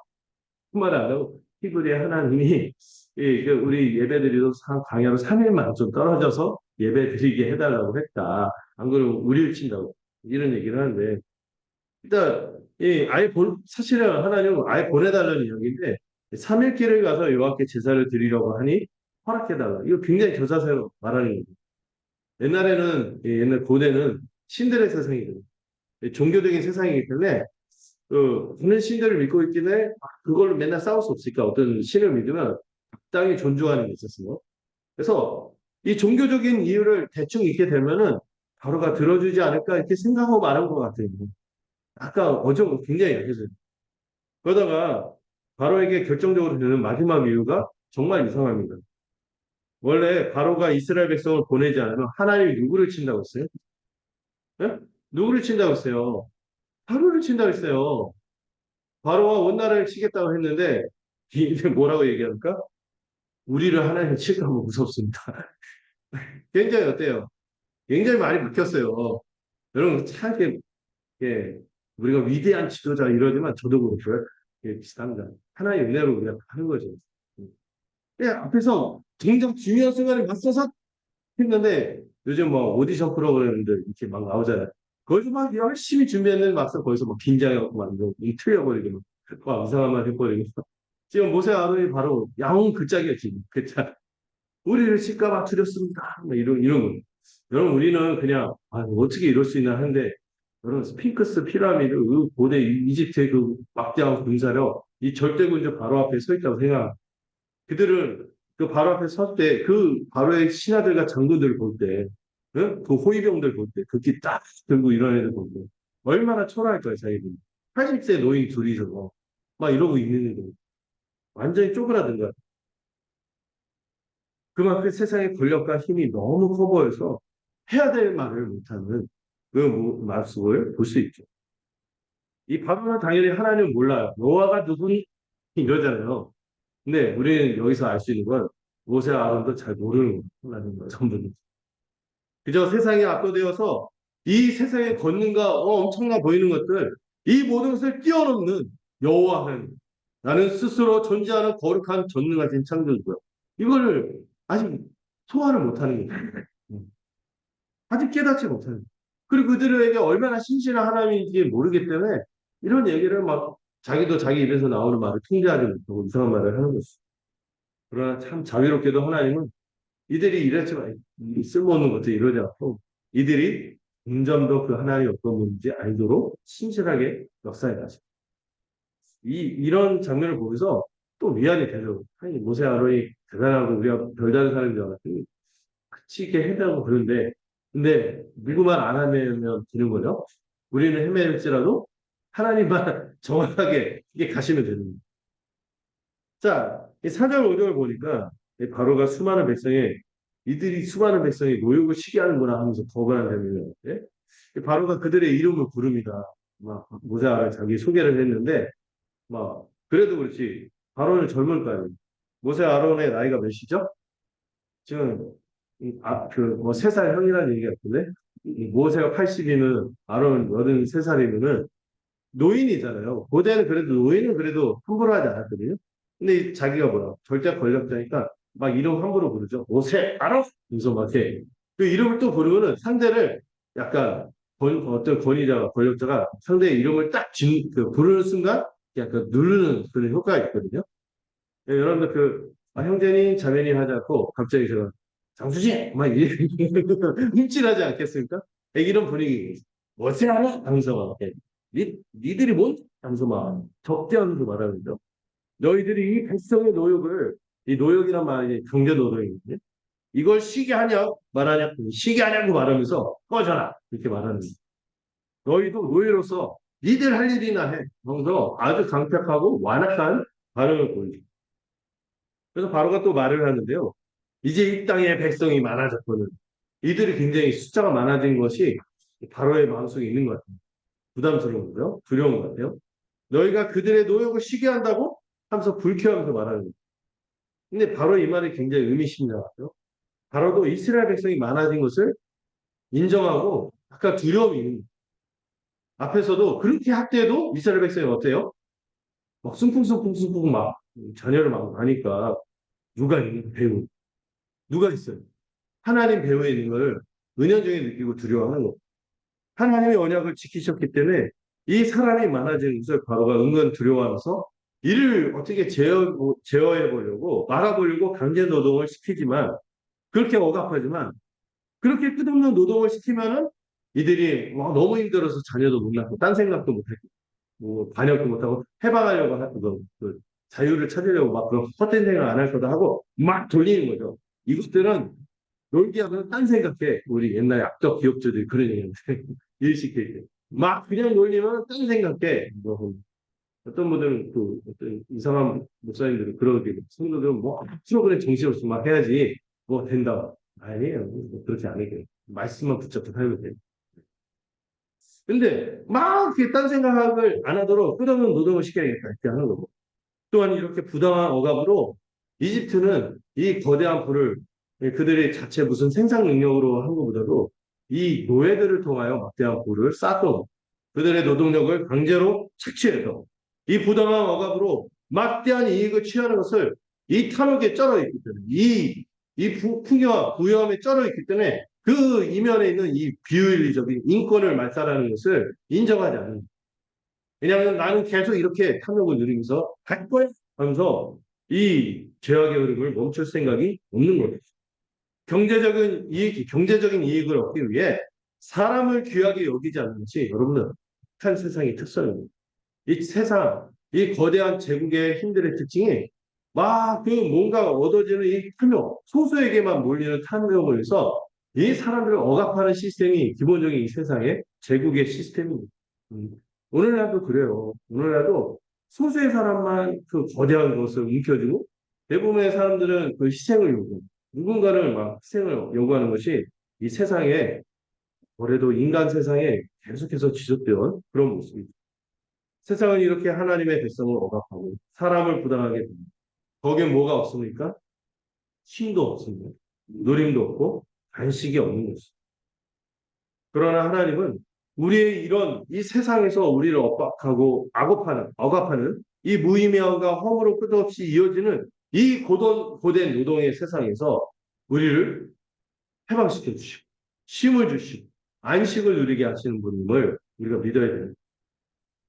그 말이 안 나오고 히브리의 하나님이 우리 예배드리도 광야로 3일만 좀 떨어져서 예배드리게 해달라고 했다. 안 그러면 우리를 친다고 이런 얘기를 하는데 일단 사실은 하나님은 아예 보내달라는 이야기인데 3일 길을 가서 여호와께 제사를 드리려고 하니 허락해달라. 이거 굉장히 저자세로 말하는 거예요. 옛날 고대는 신들의 세상이거든요. 종교적인 세상이기 때문에 어느 신들을 믿고 있기에 그걸로 맨날 싸울 수 없으니까 어떤 신을 믿으면 적당히 존중하는 게 있었어요. 그래서 이 종교적인 이유를 대충 읽게 되면은 바로가 들어주지 않을까 이렇게 생각하고 말한 것 같아요. 아까 어종 굉장히 약해져요. 그러다가 바로에게 결정적으로 되는 마지막 이유가 정말 이상합니다. 원래 바로가 이스라엘 백성을 보내지 않으면 하나님이 누구를 친다고 했어요? 예? 누구를 친다고 했어요? 바로를 친다고 했어요. 바로가 온 나라를 치겠다고 했는데 이제 뭐라고 얘기합니까? 우리를 하나님이 칠까 봐 무섭습니다. 굉장히 어때요? 굉장히 많이 바뀌었어요. 여러분 참 예, 우리가 위대한 지도자 이러지만 저도 그렇고요. 예, 비슷합니다. 하나의 은혜로 그냥 하는 거죠. 예, 앞에서 정작 중요한 순간에 맞서서 했는데 요즘 뭐 오디션 프로그램들 이렇게 막 나오잖아요. 거기서 막 열심히 준비했는데 막상 거기서 막 긴장해갖고 막 틀려버리고 막 이상한 말 해버리고 지금 모세 아론이 바로 야옹 그 짝이었지. 그 짝. 우리를 칠까봐 두렵습니다. 뭐 이런 거. 여러분 우리는 그냥 어떻게 이럴 수 있나 하는데 여러분 스핑크스 피라미드 그 고대 이집트의 그 막대한 군사력 이 절대군주 바로 앞에 서 있다고 생각. 그들은 그 바로 앞에 설 때 그 바로의 신하들과 장군들을 볼 때, 응? 그 호위병들 볼 때, 그렇게 딱 들고 이런 애들 볼 때, 얼마나 초라할 거야, 자기들이. 80세 노인 둘이서 막 이러고 있는 애들. 완전히 쪼그라든 거야. 그만큼 세상의 권력과 힘이 너무 커 보여서 해야 될 말을 못하는 그 모습을 볼 수 있죠. 이 바로는 당연히 하나님 몰라요. 노아가 누구니? 이러잖아요. 근데 우리는 여기서 알 수 있는 건 모세와 아론도 잘 모르는 거라는 전부. 그저 세상에 압도되어서 이 세상의 권능과 엄청나 보이는 것들, 이 모든 것을 뛰어넘는 여호와는 나는 스스로 존재하는 거룩한 전능하신 창조주고요. 이거를 아직 소화를 못하는 거예요. 아직 깨닫지 못하는 거예요. 그리고 그들에게 얼마나 신실한 하나님인지 모르기 때문에 이런 얘기를 막 자기도 자기 입에서 나오는 말을 통제하지 못하고 이상한 말을 하는 것이죠. 그러나 참 자비롭게도 하나님은 이들이 이랬지만 쓸모없는 것들 이러지 않고 이들이 점점더 그 하나님이 어떤 분인지 알도록 신실하게 역사해 가죠. 이런 장면을 보면서 또 위안이 되죠. 아니 모세 아론이 대단하고 우리가 별다른 사람인 줄 알았더니 같이 이렇게 헤매고 그런데 근데 누구만 안 하면 되는 거죠. 우리는 헤매일지라도 하나님만 정확하게 이게 가시면 되는 거예요. 자, 이 4절 5절 보니까 이 바로가 수많은 백성의 이들이 수많은 백성의 노역을 시게 하는구나 하면서 거부하는 장면이었는데 바로가 그들의 이름을 부릅니다. 막 모세아를 자기 소개를 했는데 막 그래도 그렇지 바로는 젊을까요? 모세 아론의 나이가 몇이죠? 지금 그뭐 3살 형이라는 얘기 같은데 이 모세가 80이면 아론은 83살이면은 노인이잖아요. 고대는 그래도 노인은 그래도 함부로 하지 않았거든요. 근데 자기가 뭐야 절대 권력자니까 막 이름 함부로 부르죠. 오세 알아? 그래서 막 이렇게 그 이름을 또 부르면은 상대를 약간 어떤 권위자가 권력자가 상대의 이름을 딱 부르는 순간 약간 누르는 그런 효과가 있거든요. 예, 여러분들 형제님 자매님 하지 않고 갑자기 제가 장수진 막 흠질하지 않겠습니까? 예, 이런 분위기 오세 알아? 하면서 막 니들이 뭔? 하면서 막 적대하면서 말하는 거죠. 너희들이 이 백성의 노역을 이 노역이란 말이 경제 노동이거든요. 이걸 쉬게 하냐 말하냐 쉬게 하냐고 말하면서 꺼져라 이렇게 말하는 거예요. 너희도 노예로서 니들 할 일이나 해. 하면서 아주 강력하고 완악한 반응을 보이죠. 그래서 바로가 또 말을 하는데요. 이제 이 땅에 백성이 많아졌거든. 이들이 굉장히 숫자가 많아진 것이 바로의 마음속에 있는 것 같아요. 부담스러운 거요. 두려운 것 같아요. 너희가 그들의 노역을 쉬게 한다고 하면서 불쾌하면서 말하는 거예요. 근데 바로 이 말이 굉장히 의미심장하죠. 바로도 이스라엘 백성이 많아진 것을 인정하고 아까 두려움이 있는 거예요. 앞에서도 그렇게 학대해도 이스라엘 백성이 어때요? 막 숨풍숨풍 막 자녀를 막 하니까 누가 있는 배우 누가 있어요? 하나님 배후에 있는 걸 은연중에 느끼고 두려워하는 거예요. 하나님의 언약을 지키셨기 때문에 이 사람이 많아지는 것을 바로가 은근 두려워하면서 이를 어떻게 제어해 보려고 말아보려고 강제 노동을 시키지만 그렇게 억압하지만 그렇게 끝없는 노동을 시키면은 이들이 너무 힘들어서 자녀도 못 낳고 딴 생각도 못하고 뭐 반역도 못하고 해방하려고 하고 그 자유를 찾으려고 막 그런 헛된 생각 안 할 거다 하고 막 돌리는 거죠. 이것들은 놀기 하면 딴 생각해. 우리 옛날에 악덕 기업주들이 그런 얘기하는데 일시킬 때. 막 그냥 놀리면 딴 생각해. 뭐 어떤 분들은 그 어떤 이상한 목사님들은 그러게 성도들은 뭐 프로그램 정신없이 막 해야지 뭐 된다. 아니에요. 뭐 그렇지 않게 말씀만 붙잡고 살면 돼. 근데 막 이렇게 딴 생각을 안 하도록 끝없는 노동을 시켜야겠다 이렇게 하는 거고. 또한 이렇게 부당한 억압으로 이집트는 이 거대한 불을 그들의 자체 무슨 생산 능력으로 한 것보다도 이 노예들을 통하여 막대한 불을 쌓고 그들의 노동력을 강제로 착취해서 이 부당한 억압으로 막대한 이익을 취하는 것을 이 탐욕에 쩔어 있기 때문에, 풍요와 부유함에 쩔어 있기 때문에 그 이면에 있는 이 비윤리적인 인권을 말살하는 것을 인정하지 않는. 왜냐하면 나는 계속 이렇게 탐욕을 누리면서 갈 거야 하면서 이 죄악의 흐름을 멈출 생각이 없는 거예요. 경제적인 이익을 얻기 위해 사람을 귀하게 여기지 않는 것이 여러분은 한 세상의 특성입니다. 이 세상, 이 거대한 제국의 힘들의 특징이 막 그 뭔가 얻어지는 이 탐욕, 소수에게만 몰리는 탐욕을 위해서 이 사람들을 억압하는 시스템이 기본적인 이 세상의 제국의 시스템입니다. 음, 오늘날도 그래요. 오늘날도 소수의 사람만 그 거대한 것을 움켜쥐고 대부분의 사람들은 그 희생을 요구, 누군가를 막 희생을 요구하는 것이 이 세상에, 올해도 인간 세상에 계속해서 지속되어 그런 모습입니다. 세상은 이렇게 하나님의 백성을 억압하고 사람을 부당하게 됩니다. 거기에 뭐가 없습니까? 쉼도 없습니다. 누림도 없고 안식이 없는 것입니다. 그러나 하나님은 우리의 이런 이 세상에서 우리를 억압하고 억압하는 이 무의미함과 허물로 끝없이 이어지는 이 고된 노동의 세상에서 우리를 해방시켜 주시고 쉼을 주시고 안식을 누리게 하시는 분임을 우리가 믿어야 됩니다.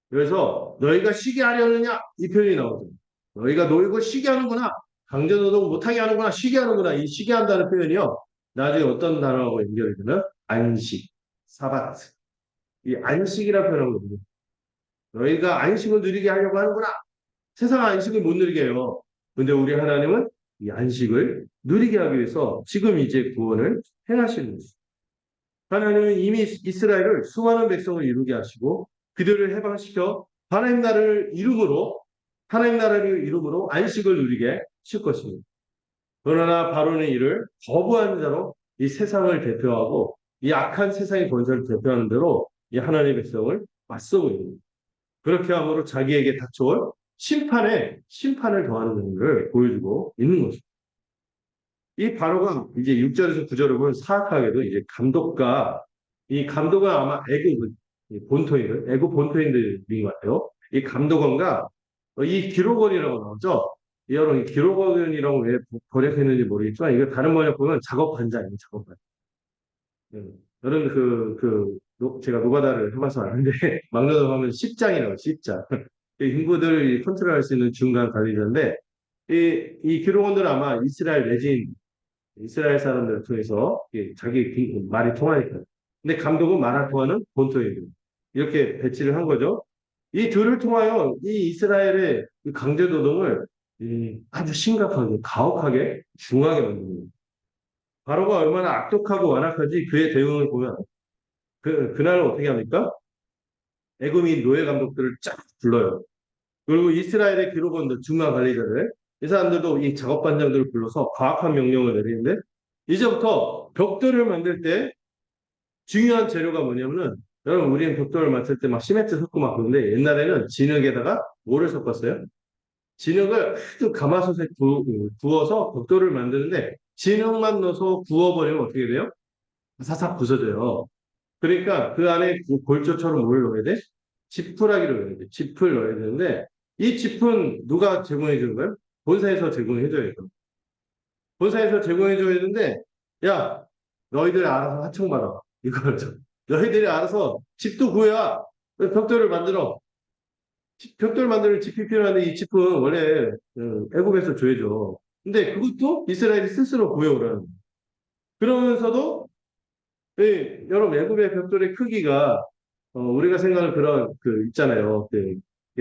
그래서 너희가 쉬게 하려느냐 이 표현이 나오죠. 너희가 놀고 쉬게 하는구나. 강제노동 못하게 하는구나. 쉬게 하는구나. 이 쉬게 한다는 표현이요. 나중에 어떤 단어하고 연결이 되면 안식, 사바트. 이 안식이라 표현한 거거든요. 너희가 안식을 누리게 하려고 하는구나. 세상 안식을 못 누리게 해요. 근데 우리 하나님은 이 안식을 누리게 하기 위해서 지금 이제 구원을 행하시는 거죠. 하나님은 이미 이스라엘을 수많은 백성을 이루게 하시고 그들을 해방시켜 하나님 나라를 이름으로 안식을 누리게 하실 것입니다. 그러나 바로는 이를 거부하는 자로 이 세상을 대표하고 이 악한 세상의 권세를 대표하는 대로 이 하나님의 백성을 맞서고 있습니다. 그렇게 함으로 자기에게 닥쳐올 심판을 더하는 것을 보여주고 있는 것입니다. 이 바로가 이제 6절에서 9절을 보면 사악하게도 이제 이 감독은 아마 애국 본토인들인 것 같아요. 이 감독원과 이 기록원이라고 나오죠. 여러분, 이 기록원이라고 왜 번역했는지 모르겠지만, 이거 다른 번역 보면 작업반장이에요, 작업반장. 여러분, 제가 노가다를 해봐서 아는데, 막노동 하면 십장이라고, 십장. 인구들 컨트롤할 수 있는 중간 관리자인데, 이 기록원들은 아마 이스라엘 사람들을 통해서 자기 말이 통하니까. 근데 감독은 말을 통하는 본토인들. 이렇게 배치를 한 거죠. 이 둘을 통하여 이 이스라엘의 강제노동을 아주 심각하게, 가혹하게, 중하게 만듭니다. 바로가 얼마나 악독하고 완악한지 그의 대응을 보면 그날 어떻게 합니까? 애굽인 노예 감독들을 쫙 불러요. 그리고 이스라엘의 기록원들, 중간 관리자들, 이 사람들도 이 작업반장들을 불러서 과학한 명령을 내리는데 이제부터 벽돌을 만들 때 중요한 재료가 뭐냐면은 여러분 우리는 벽돌을 만들 때 막 시멘트 섞고 막 그러는데 옛날에는 진흙에다가 뭐를 섞었어요? 진흙을 아주 가마솥에 구워서 벽돌을 만드는데 진흙만 넣어서 구워버리면 어떻게 돼요? 사삭 부서져요. 그러니까 그 안에 골조처럼 뭘 넣어야 돼? 지푸라기를 넣어야 돼. 짚을 넣어야 되는데 이 짚은 누가 제공해 주는 거예요? 본사에서 제공해 줘야 돼요. 본사에서 제공해 줘야 되는데 야 너희들 알아서 하청받아. 이거죠. 너희들이 알아서 집도 구해와 벽돌을 만들어. 벽돌 만드는 짚이 필요한데 이 짚은 원래 애국에서 줘야죠. 근데 그것도 이스라엘이 스스로 구해오라는 거예요. 그러면서도 여러분 애국의 벽돌의 크기가 우리가 생각하는 그런 있잖아요.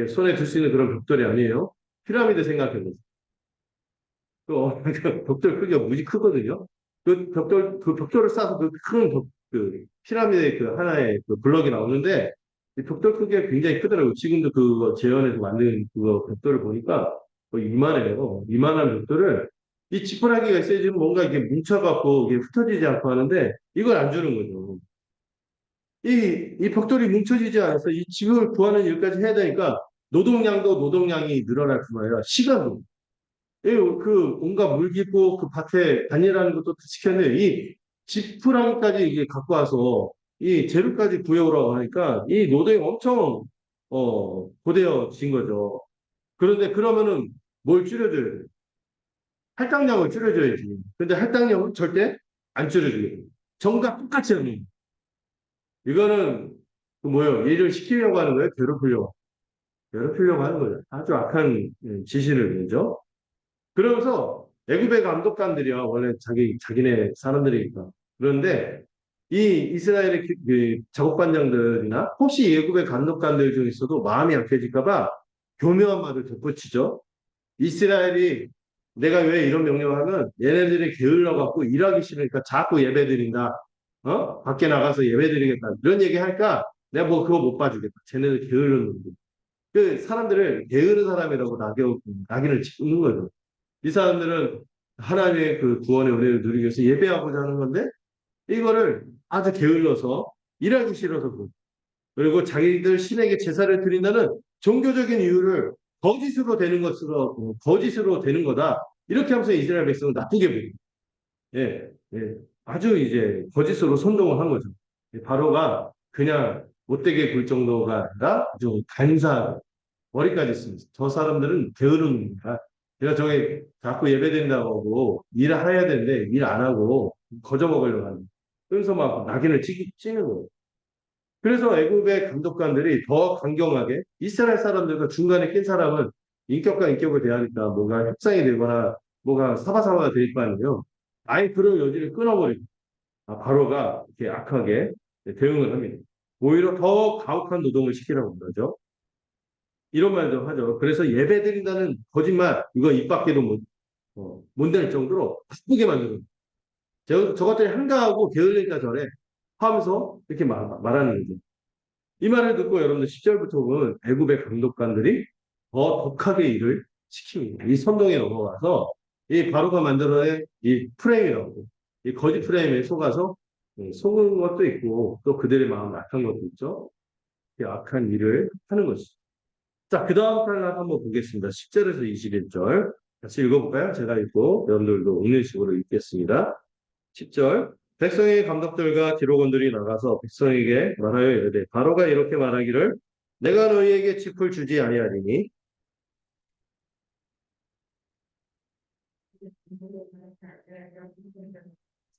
손에 들 수 있는 그런 벽돌이 아니에요. 피라미드 생각해보세요. 그 벽돌 크기가 무지 크거든요. 그 벽돌을 쌓아서 그 피라미드의 그 하나의 그 블럭이 나오는데, 이 벽돌 크기가 굉장히 크더라고요. 지금도 그거 재현해서 만든 그거 벽돌을 보니까 거의 이만해요. 이만한 벽돌을 이 지푸라기가 있어야 지금 뭔가 이게 뭉쳐갖고 이게 흩어지지 않고 하는데, 이걸 안 주는 거죠. 이 벽돌이 뭉쳐지지 않아서 이 집을 구하는 일까지 해야 되니까 노동량이 늘어날 뿐만 아니라 시간도 온갖 물 깊고 그 밭에 다니라는 것도 시켰는데 이 지푸라기까지 이게 갖고 와서 이 재료까지 구해오라고 하니까 이 노동이 엄청 고되어진 거죠. 그런데 그러면은 뭘 줄여줘야 돼? 할당량을 줄여줘야지. 근데 할당량은 절대 안 줄여줘요. 정답 똑같이 하는 거예요. 이거는 그 뭐예요? 일을 시키려고 하는 거예요? 괴롭히려고 하는 거죠. 아주 악한 지시를 내죠. 그러면서 애굽의 감독관들이야 원래 자기네 사람들이니까. 그런데 이 이스라엘의 그 작업반장들이나 혹시 애굽의 감독관들 중에서도 마음이 약해질까봐 교묘한 말을 덧붙이죠. 이스라엘이 내가 왜 이런 명령을 하면 얘네들이 게을러 갖고 일하기 싫으니까 자꾸 예배 드린다. 밖에 나가서 예배 드리겠다. 이런 얘기 하니까 내가 뭐 그거 못 봐주겠다. 쟤네들 게으른 놈들. 그 사람들을 게으른 사람이라고 낙인을 찍는 거죠. 이 사람들은 하나님의 그 구원의 은혜를 누리기 위해서 예배하고자 하는 건데 이거를 아주 게을러서 일하기 싫어서 그리고 자기들 신에게 제사를 드린다는 종교적인 이유를 거짓으로 되는 거다. 이렇게 하면서 이스라엘 백성을 나쁘게 보입니다. 예, 예. 아주 이제 거짓으로 선동을 한 거죠. 바로가 그냥 못되게 굴 정도가 아니라 아주 간사하게 머리까지 씁니다. 저 사람들은 게으릅니다. 제가 저게 자꾸 예배된다고 하고 일을 해야 되는데 일 안 하고 거저 먹으려고 하는. 그래서 막 낙인을 찍는 거예요. 그래서 애굽의 감독관들이 더 강경하게 이스라엘 사람들과 중간에 낀 사람은 인격과 인격을 대하니까 뭔가 협상이 되거나 뭐가 사바사바가 될 거 아니에요. 아예 그런 여지를 끊어버리고 바로가 이렇게 악하게 대응을 합니다. 오히려 더 가혹한 노동을 시키라고 그러죠. 이런 말도 하죠. 그래서 예배 드린다는 거짓말 이거 입 밖에도 못낼 정도로 바쁘게 만드는 거예요. 저것들이 한가하고 게을리니까 저래 하면서 이렇게 말하는 거죠. 이 말을 듣고 여러분들 10절부터 보면 애굽의 감독관들이 더 독하게 일을 시킵니다. 이 선동에 넘어가서 이 바로가 만들어낸 이 프레임이라고 이 거짓 프레임에 속아서 속은 것도 있고 또 그들의 마음 악한 것도 있죠. 이 악한 일을 하는 것이죠. 자, 그 다음 단락 한번 보겠습니다. 10절에서 21절. 같이 읽어볼까요? 제가 읽고 여러분들도 읽는 식으로 읽겠습니다. 10절. 백성의 감독들과 기록원들이 나가서 백성에게 말하여 이르되 바로가 이렇게 말하기를 내가 너희에게 짚을 주지 아니하리니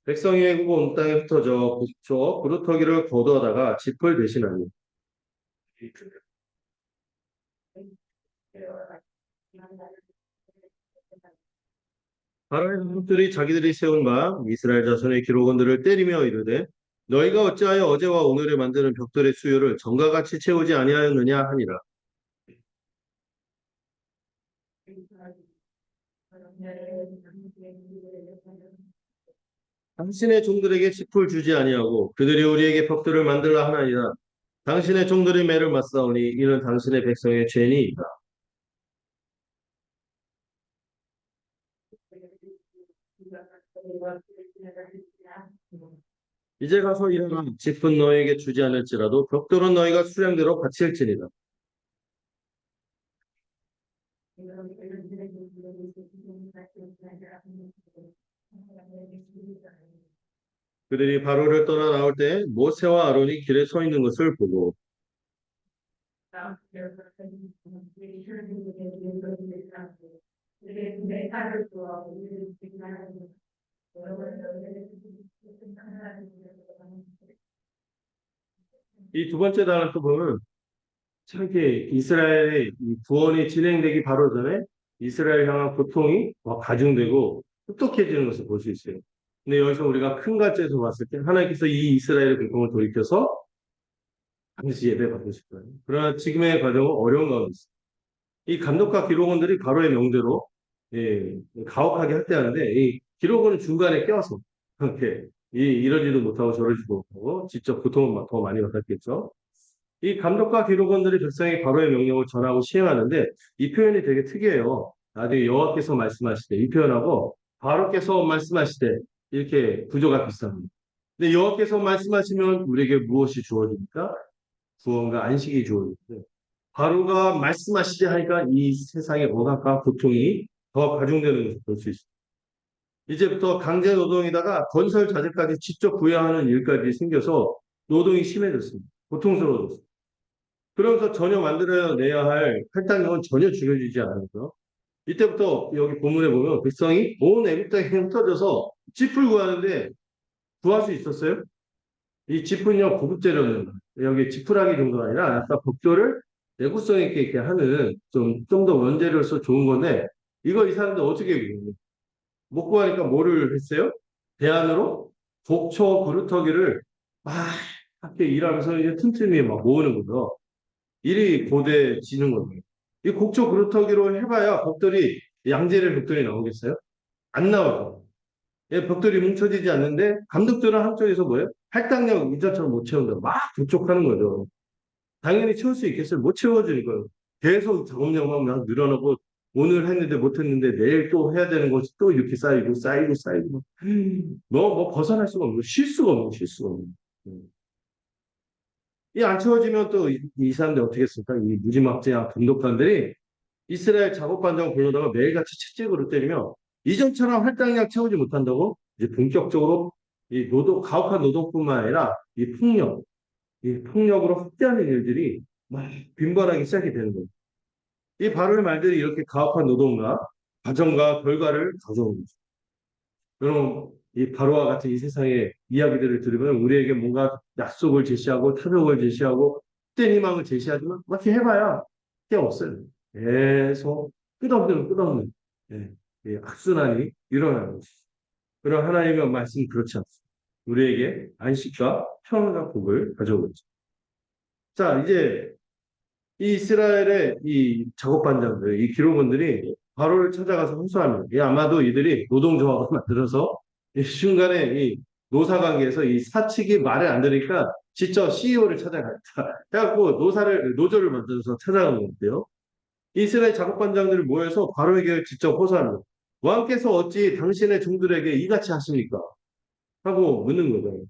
백성이 애굽 온 땅에 흩어져 북쪽 부르터기를 거두어다가 짚을 대신하니 바로의 감독들이 자기들이 세운 바 이스라엘 자손의 기록원들을 때리며 이르되 너희가 어찌하여 어제와 오늘에 만드는 벽돌의 수요를 전과 같이 채우지 아니하였느냐 하니라. 당신의 종들에게 짚을 주지 아니하고 그들이 우리에게 벽돌을 만들라 하나니라. 당신의 종들이 매를 맞사오니 이는 당신의 백성의 죄니이다. 이제 가서 일어나 짚은 너에게 주지 않을지라도 벽돌은 너희가 수량대로 바칠지니라. 그들이 바로를 떠나 나올 때 모세와 아론이 길에 서 있는 것을 보고 이 두 번째 단락도 보면 참 이렇게 이스라엘의 이 구원이 진행되기 바로 전에 이스라엘 향한 고통이 더 가중되고 혹독해지는 것을 볼 수 있어요. 근데 여기서 우리가 큰 관점에서 봤을 때 하나님께서 이 이스라엘의 고통을 돌이켜서 반드시 예배 받으실 거예요. 그러나 지금의 과정은 어려운 가운데 있어요. 이 감독과 기록원들이 바로의 명대로 가혹하게 할때하는데 이 기록원은 중간에 껴서 이렇게 이러지도 못하고 저러지도 못하고 직접 고통을 더 많이 받았겠죠. 이 감독과 기록원들이 백성이 바로의 명령을 전하고 시행하는데 이 표현이 되게 특이해요. 나중에 여호와께서 말씀하시되 이 표현하고 바로께서 말씀하시되 이렇게 구조가 비슷합니다. 근데 여호와께서 말씀하시면 우리에게 무엇이 주어집니까? 구원과 안식이 주어집니다. 바로가 말씀하시지 하니까 이 세상의 억압과 고통이 더 가중되는 것을 볼 수 있습니다. 이제부터 강제 노동에다가 건설 자재까지 직접 부여하는 일까지 생겨서 노동이 심해졌습니다. 고통스러워졌습니다. 그러면서 전혀 만들어내야 할 할당량은 전혀 줄여지지 않아서 이때부터 여기 본문에 보면 백성이 온 애굽 땅에 흩어져서 짚을 구하는데 구할 수 있었어요? 이 짚은요 고급 재료는 여기 지푸라기 정도가 아니라 약간 벽돌을 내구성 있게 이렇게 하는 좀 더 원재료로서 좋은 건데 이거 이 사람들 어떻게 구해요? 못 구하니까 뭐를 했어요? 대안으로 곡초 그루터기를 막 이렇게 일하면서 이제 틈틈이 막 모으는 거죠. 일이 고대지는 거예요. 이 곡초 그루터기로 해봐야 벽돌이 양질의 벽돌이 나오겠어요? 안 나와요. 예, 벽돌이 뭉쳐지지 않는데 감독들은 한쪽에서 뭐예요? 할당량 이전처럼 못 채운다. 막 부족하는 거죠. 당연히 채울 수 있겠어요? 못 채워지는 거예요. 계속 작업량만 막 늘어나고 오늘 했는데 못 했는데 내일 또 해야 되는 것이 또 이렇게 쌓이고 쌓이고 쌓이고 뭐 벗어날 수가 없는 쉴 수가 없는 쉴 수가 없는 이 안 채워지면 또 이 사람들 어떻게 했을까? 이 무지막지한 감독관들이 이스라엘 작업반장 불러다가 매일같이 채찍으로 때리며 이전처럼 할당량 채우지 못한다고 이제 본격적으로 이 가혹한 노동뿐만 아니라 이 폭력으로 확대하는 일들이 막 빈번하게 시작이 되는 거예요. 이 바로의 말들이 이렇게 가혹한 노동과 과정과 결과를 가져오는 거죠. 여러분, 이 바로와 같은 이 세상의 이야기들을 들으면 우리에게 뭔가 약속을 제시하고 타협을 제시하고 헛된 희망을 제시하지만 막 이렇게 해봐야 게 없어요. 계속 끝없는 예, 예, 악순환이 일어나는 거죠. 그런 하나님의 말씀이 그렇지 않습니다. 우리에게 안식과 평안과 복을 가져오고 있죠. 자, 이제 이 이스라엘의 이 작업반장들, 이 기록원들이 바로를 찾아가서 호소합니다. 아마도 이들이 노동조합을 만들어서 이 순간에 이 노사관계에서 이 사측이 말을 안 들으니까 직접 CEO를 찾아갔다. 해갖고 노조를 만들어서 찾아간 건데요. 이스라엘 작업반장들이 모여서 바로에게 직접 호소합니다. 왕께서 어찌 당신의 종들에게 이같이 하십니까? 하고 묻는 거죠.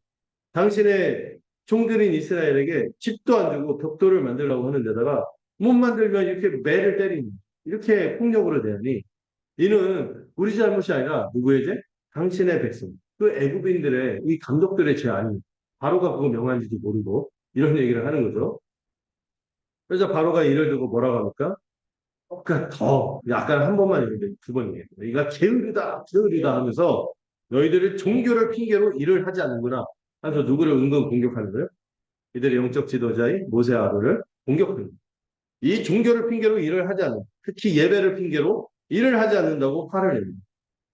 당신의 종들인 이스라엘에게 집도 안 주고 벽돌을 만들려고 하는 데다가 못 만들면 이렇게 매를 때리니 이렇게 폭력으로 대하니 이는 우리 잘못이 아니라 누구의 죄? 당신의 백성. 그 애굽인들의 이 감독들의 죄 아니. 바로가 그거 명한지도 모르고 이런 얘기를 하는 거죠. 그래서 바로가 이를 두고 뭐라고 합니까? 그러니까 더 약간 한 번만 얘기해 두 번이에요. 네가 게으르다 하면서 너희들이 종교를 핑계로 일을 하지 않는구나. 하면서 누구를 은근 공격하는 거예요? 이들의 영적 지도자인 모세 아론을 공격합니다. 이 종교를 핑계로 일을 하지 않는, 특히 예배를 핑계로 일을 하지 않는다고 화를 냅니다.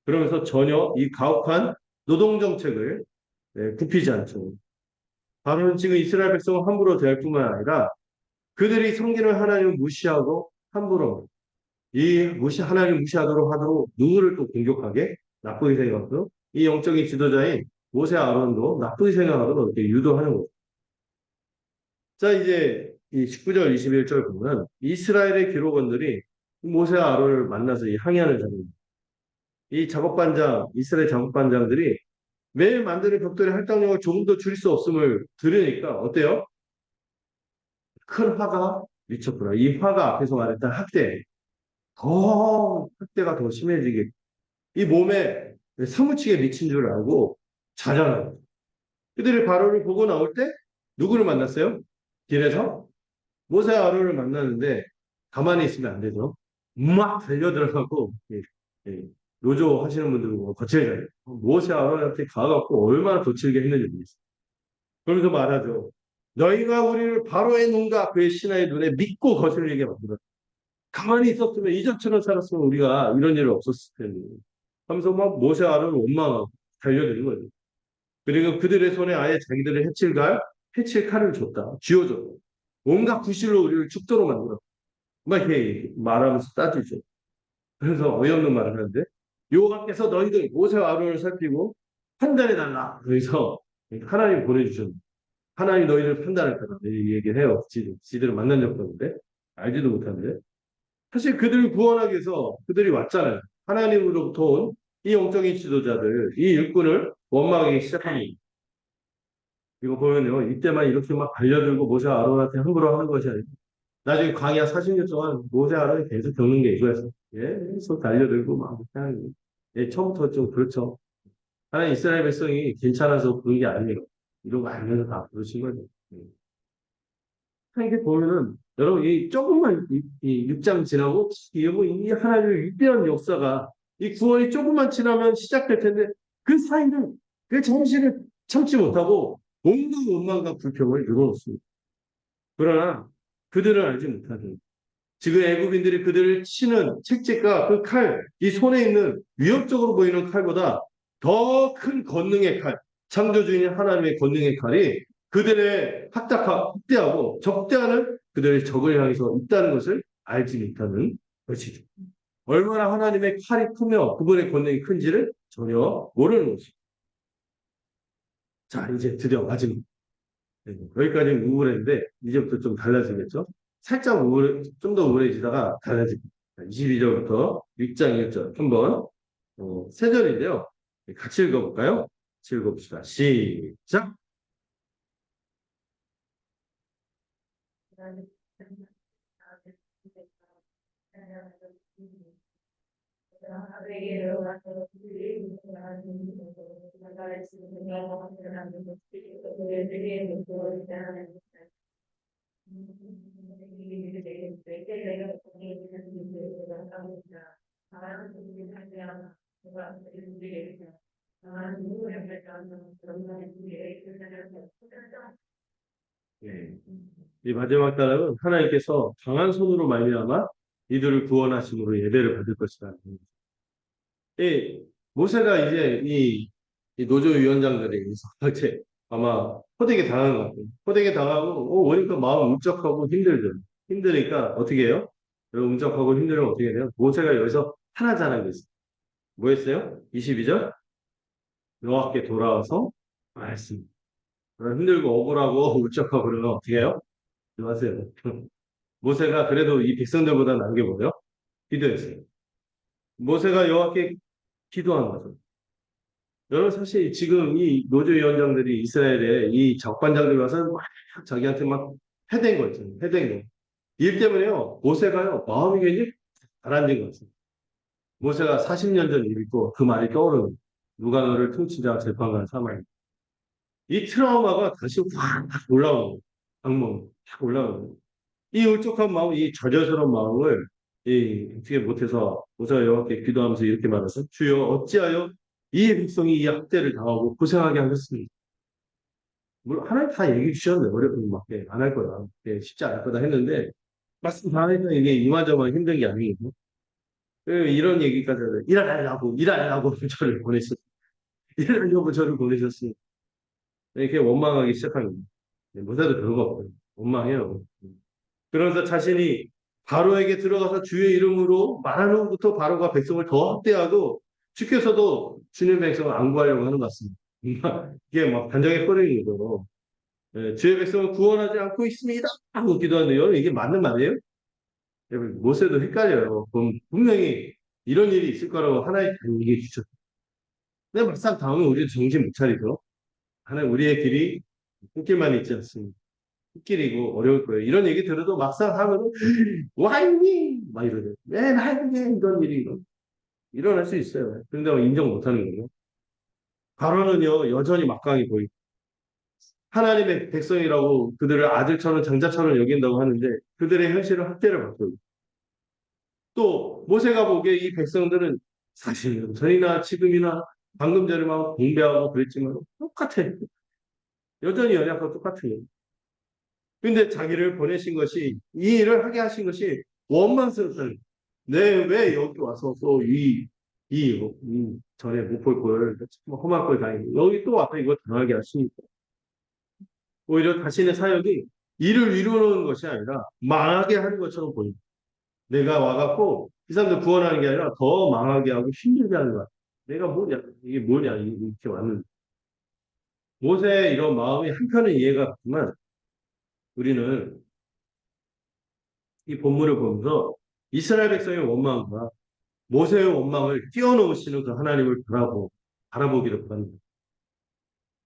그러면서 전혀 이 가혹한 노동 정책을 굽히지 않죠. 바로는 지금 이스라엘 백성을 함부로 대할 뿐만 아니라 그들이 섬기는 하나님을 무시하고 함부로 하나님을 무시하도록 하도록 누구를 또 공격하게 나쁘게 생각하고 이 영적인 지도자인 모세 아론도 나쁘게 생각하도록 이렇게 유도하는 거죠. 자, 이제 이 19절, 21절 보면 이스라엘의 기록원들이 모세 아론을 만나서 이 항의하는 장면입니다. 이 이스라엘 작업반장들이 매일 만드는 벽돌의 할당량을 조금 더 줄일 수 없음을 들으니까 어때요? 큰 화가 미쳤구나. 이 화가 앞에서 말했던 학대가 더 심해지게 이 몸에 사무치게 미친 줄 알고 자잖아요. 그들이 바로를 보고 나올 때 누구를 만났어요? 길에서 모세 아론을 만나는데 가만히 있으면 안 되죠. 막 달려들어가고 노조 하시는 분들 보면 거칠잖아요. 모세 아론한테 가갖고 얼마나 거칠게 했는지 모르겠어요. 그러면서 말하죠. 너희가 우리를 바로의 눈과 그의 신하의 눈에 믿고 거슬리게 만들었다. 가만히 있었으면 이전처럼 살았으면 우리가 이런 일 없었을 텐데. 하면서 막 모세 아론을 원망하고 달려드는 거예요. 그리고 그들의 손에 아예 자기들을 해칠 칼을 줬다. 쥐어줬다. 온갖 구실로 우리를 죽도록 만들었다. 막 이렇게 말하면서 따지죠. 그래서 어이없는 말을 하는데 여호와께서 너희들 모세와 아론을 살피고 판단해달라. 그래서 하나님 보내주셨는데 하나님 너희들 판단할 거다. 이 얘기를 해요. 지들을 만난 적도 없는데 알지도 못하는데 사실 그들을 구원하기 위해서 그들이 왔잖아요. 하나님으로부터 온 이 영적인 지도자들, 이 일꾼을 원망하기 시작합니다. 이거 보면요. 이때만 이렇게 막 달려들고 모세 아론한테 함부로 하는 것이 아니고 나중에 광야 40년 동안 모세 아론이 계속 겪는 게 이거였어. 계속 달려들고 막 그냥 처음부터 좀 그렇죠. 하나님 이스라엘 백성이 괜찮아서 그런 게 아니에요. 이런 거 알면서 다 그러신 거죠. 이게 보면은 여러분, 이 조금만, 이 6장 지나고, 이 하나님의 위대한 역사가, 이 구원이 조금만 지나면 시작될 텐데, 그 사이는, 그 정신을 참지 못하고, 온갖 원망과 불평을 늘어놓습니다. 그러나, 그들은 알지 못하는, 지금 애굽인들이 그들을 치는 책책과 그 칼, 이 손에 있는 위협적으로 보이는 칼보다 더 큰 권능의 칼, 창조주인 하나님의 권능의 칼이 그들의 학대하고 적대하는 그들의 적을 향해서 있다는 것을 알지 못하는 것이죠. 얼마나 하나님의 칼이 크며 그분의 권능이 큰지를 전혀 모르는 것이죠. 자, 이제 드디어 마지막. 여기까지는 우울했는데 이제부터 좀 달라지겠죠? 살짝 좀 더 우울해지다가 달라집니다. 22절부터 6장 1절 한번 세 절인데요. 같이 읽어볼까요? 같이 읽어봅시다. 시작! 예. 이 마지막 단락은 하나님께서 강한 손으로 말미암아 이들을 구원하심으로 예배를 받을 것이다. 이 모세가 이제 이 노조 위원장들에게 이제 아마 호되게 당한 것 같아요. 호되게 당하고 오니까 마음 울적하고 힘들죠. 힘드니까 어떻게 해요? 여러분 울적하고 힘들면 어떻게 돼요? 모세가 여기서 하나 잘한 게 있어요. 뭐 했어요? 22절 여호와께 돌아와서 말씀. 힘들고 억울하고 울적하고 그러면 어떻게 해요? 하세요. 모세가 그래도 이 백성들보다 나은 게 뭐예요? 기도했어요. 모세가 여호와께 기도한 거죠. 여러분 사실 지금 이 노조위원장들이 이스라엘에 이 적반장들 와서 막 자기한테 막 해댄 거 있잖아요. 해댄 거. 일 때문에요. 모세가요. 마음이 굉장히 가라앉은 것 같아요. 모세가 40년 전 일이고 그 말이 떠오르는 누가 너를 통치자 재판관 삼아야 이 트라우마가 다시 확 올라오는 거예요. 악몽 확 올라오는 거예요. 이 울적한 마음, 이 저저스러운 마음을 어떻게 못해서 모세가 여호와께 기도하면서 이렇게 말해서 주여 어찌하여 이 백성이 이 학대를 당하고 고생하게 하셨습니까? 물론 하나님 다 얘기해 주셨는데 어렵고 막 안 할 거다. 쉽지 않을 거다 했는데 말씀 다 하니까 이게 이마저마 힘든 게 아니거든요. 이런 얘기까지 일하려고 저를 보내셨 일하려고 저를 보내셨으니 이렇게 원망하기 시작한 겁니다. 모세도 별거 없고요. 원망해요. 그러면서 자신이 바로에게 들어가서 주의 이름으로 말하는 후부터 바로가 백성을 더 학대하고 주께서도 주님의 백성을 안 구하려고 하는 것 같습니다. 이게 막 단정해 버리는 거죠. 주의 백성을 구원하지 않고 있습니다. 하고 기도하는데요. 이게 맞는 말이에요? 여러분, 모세도 헷갈려요. 그럼 분명히 이런 일이 있을 거라고 하나님 얘기해 주셨죠. 근데 막상 다음에 우리도 정신 못 차리죠. 하나님 우리의 길이 꽃길만 있지 않습니다. 길이고 어려울 거예요. 이런 얘기 들어도 막상 하면은 와이니 막 이러죠. 왜 나에게 이런 일이 일어날 수 있어요. 그런데 인정 못하는 거예요. 바로는요 여전히 막강히 보이고 하나님의 백성이라고 그들을 아들처럼 장자처럼 여긴다고 하는데 그들의 현실은 학대를 받고 있고 또 모세가 보기에 이 백성들은 사실 전이나 지금이나 방금 전에 막 공배하고 그랬지만 똑같아요. 여전히 연약하고 똑같아요. 근데 자기를 보내신 것이 이 일을 하게 하신 것이 원망스럽다는 왜 여기 와서 또 전에 못 볼 걸, 험할 걸 당했고, 여기 또 와서 이거 당하게 하시니까. 오히려 자신의 사역이 일을 이루는 것이 아니라 망하게 하는 것처럼 보입니다. 내가 와갖고 이 사람들 구원하는 게 아니라 더 망하게 하고 힘들게 하는 거야. 내가 뭐냐, 이게 뭐냐, 이렇게 왔는데. 모세의 이런 마음이 한편은 이해가 갔지만 우리는 이 본문을 보면서 이스라엘 백성의 원망과 모세의 원망을 뛰어넘으시는 그 하나님을 바라보기를 바랍니다.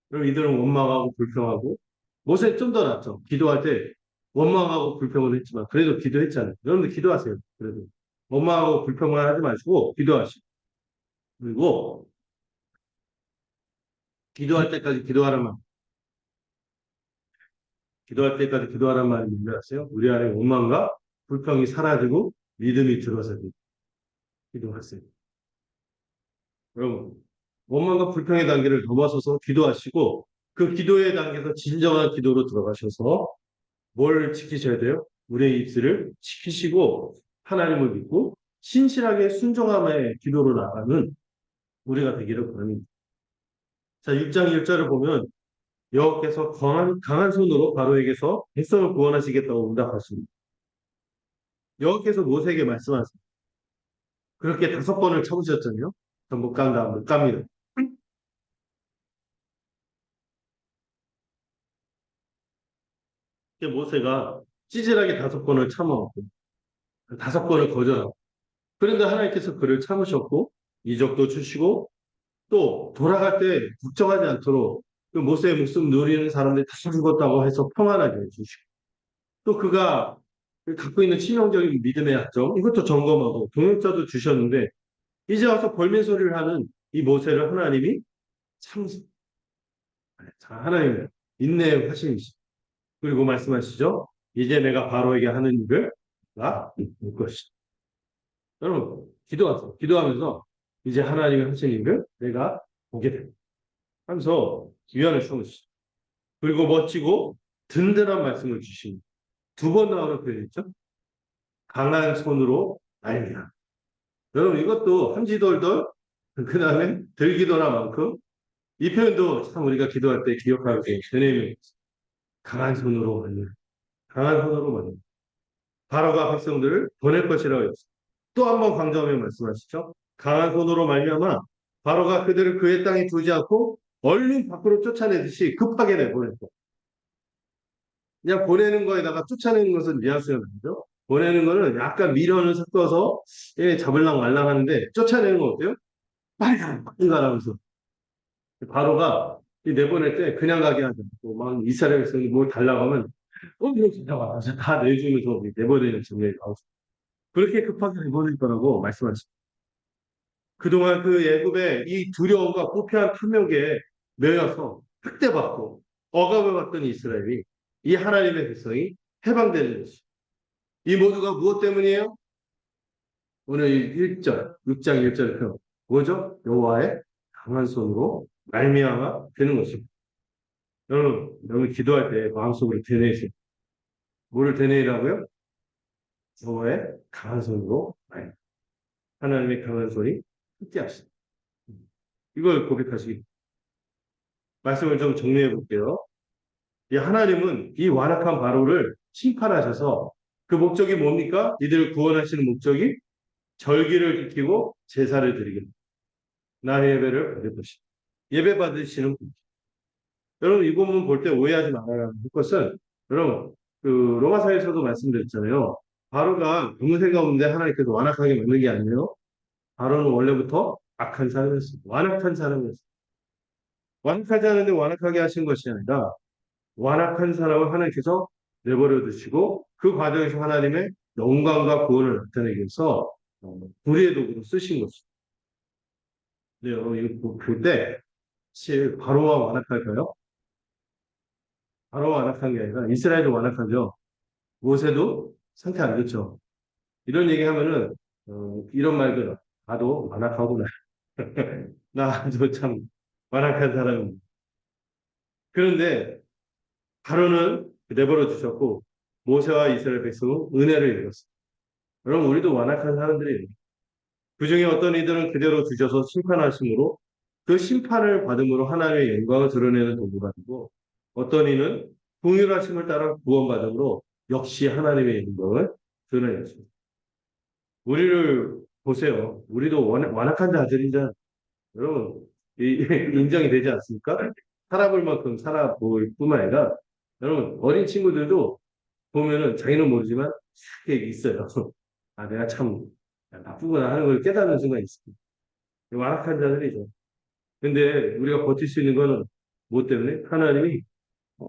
그럼 이들은 원망하고 불평하고 모세 좀 더 낫죠. 기도할 때 원망하고 불평을 했지만 그래도 기도했잖아요. 여러분들 기도하세요. 그래도 원망하고 불평만 하지 마시고 기도하시고 그리고 기도할 때까지 기도하라면 기도할 때까지 기도하란 말이 뭔지 아세요? 우리 안에 원망과 불평이 사라지고 믿음이 들어서 기도하세요. 여러분, 원망과 불평의 단계를 넘어서서 기도하시고 그 기도의 단계에서 진정한 기도로 들어가셔서 뭘 지키셔야 돼요? 우리의 입술을 지키시고 하나님을 믿고 신실하게 순종함의 기도로 나가는 우리가 되기를 바랍니다. 자, 6장 1절을 보면 여호와께서 강한 손으로 바로에게서 백성을 구원하시겠다고 응답하십니다. 여호와께서 모세에게 말씀하세요. 그렇게 5번을 참으셨잖아요. 못 간다, 못 갑니다. 모세가 찌질하게 5번을 참아왔고 5번을 거절하고 그런데 하나님께서 그를 참으셨고 이적도 주시고 또 돌아갈 때 걱정하지 않도록 그 모세의 목숨 누리는 사람들이 다 죽었다고 해서 평안하게 해주시고 또 그가 갖고 있는 치명적인 믿음의 약점 이것도 점검하고 동역자도 주셨는데 이제 와서 벌민 소리를 하는 이 모세를 하나님이 참 하나님의 인내의 화신이시죠. 그리고 말씀하시죠. 이제 내가 바로에게 하는 일을 나볼 것이다. 여러분 기도하세요. 기도하면서 이제 하나님이 하신 일을 내가 보게 됩니다. 하면서 위안을 삼으시죠. 그리고 멋지고 든든한 말씀을 주십니다. 2번 나오는 표현이죠. 강한 손으로 알미야. 여러분 이것도 한지돌돌 그 다음에 들기도나만큼 이 표현도 참 우리가 기도할 때 기억하게 되는 강한 손으로 말미야. 강한 손으로 말미야. 바로가 백성들을 보낼 것이라고 했습니다. 또 한 번 강조하며 말씀하시죠. 강한 손으로 말미암아 바로가 그들을 그의 땅에 두지 않고 얼른 밖으로 쫓아내듯이 급하게 내보냈고 그냥 보내는 거에다가 쫓아내는 것은 뉘앙스가 다르죠. 보내는 거는 약간 미련을 섞어서 얘 잡을랑 말랑 하는데 쫓아내는 건 어때요? 빨리 가, 빨리 가라면서. 바로가 이 내보낼 때 그냥 가게 하지 않고 막 이스라엘 백성이 뭘 달라고 하면 이렇게 잡아. 다 내주면서 내보내는 장면이 나오죠. 그렇게 급하게 내보낼 거라고 말씀하셨습니다. 그동안 그 애굽의 이 두려움과 부패한 탐욕에 매여서 학대받고 억압을 받던 이스라엘이 이 하나님의 백성이 해방되는 것이. 이 모두가 무엇 때문이에요? 오늘 1절, 6장 1절 표. 뭐죠? 여호와의 강한 손으로 말미암아 되는 것입니다. 여러분 기도할 때 마음속으로 되뇌이세요. 뭐를 되뇌이라고요? 여호와의 강한 손으로 말미암아. 하나님의 강한 손이 함께하시다. 이걸 고백하시기. 말씀을 좀 정리해 볼게요. 이 하나님은 이 완악한 바로를 심판하셔서 그 목적이 뭡니까? 이들을 구원하시는 목적이 절기를 지키고 제사를 드리겠다. 나의 예배를 받을 것이다. 예배 받으시는 분. 여러분 이 부분 볼 때 오해하지 말아야 할 것은 여러분 그 로마서에서도 말씀드렸잖아요. 바로가 아무 생각 없는데 하나님께서 완악하게 만든 게 아니에요. 바로는 원래부터 악한 사람이었습니다. 완악한 사람이었습니다. 완악하지 않은데 완악하게 하신 것이 아니라 완악한 사람을 하나님께서 내버려 두시고 그 과정에서 하나님의 영광과 구원을 나타내기 위해서 불의의 도구로 쓰신 것입니다. 네, 이거 볼 때 바로와 완악할까요? 바로와 완악한 게 아니라 이스라엘도 완악하죠. 모세도 상태 안 좋죠. 이런 얘기하면은 이런 말들 나도 완악하구나. 나도 참 완악한 사람입니다. 그런데 바로는 내버려 두셨고 모세와 이스라엘 백성은 은혜를 입었습니다. 여러분 우리도 완악한 사람들이에요. 그 중에 어떤 이들은 그대로 두셔서 심판하심으로 그 심판을 받음으로 하나님의 영광을 드러내는 도구가 되고 어떤 이는 공율하심을 따라 구원받음으로 역시 하나님의 영광을 드러내십니다. 우리를 보세요. 우리도 완악한 자들이자 여러분 인정이 되지 않습니까? 살아볼 만큼 살아볼 뿐만 아니라 여러분 어린 친구들도 보면은 자기는 모르지만 이렇게 있어요. 아 내가 참 나쁘구나 하는 걸 깨닫는 순간이 있습니다. 완악한 자들이죠. 근데 우리가 버틸 수 있는 거는 무엇 때문에? 하나님이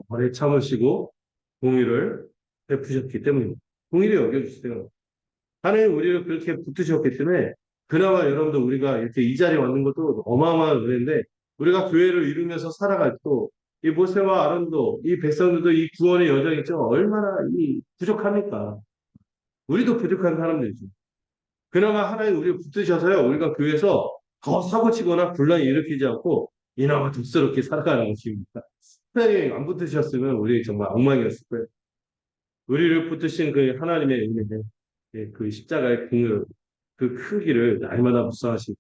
오래 참으시고 공의를 베푸셨기 때문입니다. 공의를 여겨주시대요. 하나님 우리를 그렇게 붙드셨기 때문에 그나마 여러분들 우리가 이렇게 이 자리에 왔는 것도 어마어마한 은혜인데 우리가 교회를 이루면서 살아갈 또 이 모세와 아론도 이 백성들도 이 구원의 여정이 좀 얼마나 이 부족합니까? 우리도 부족한 사람들이죠. 그나마 하나님 우리를 붙드셔서요. 우리가 교회에서 더 사고치거나 분란 일으키지 않고 이나마 덥스럽게 살아가는 것입니다. 하나님이 안 붙드셨으면 우리 정말 엉망이었을 거예요. 우리를 붙드신 그 하나님의 은혜, 그 십자가의 그 크기를 날마다 묵상하시고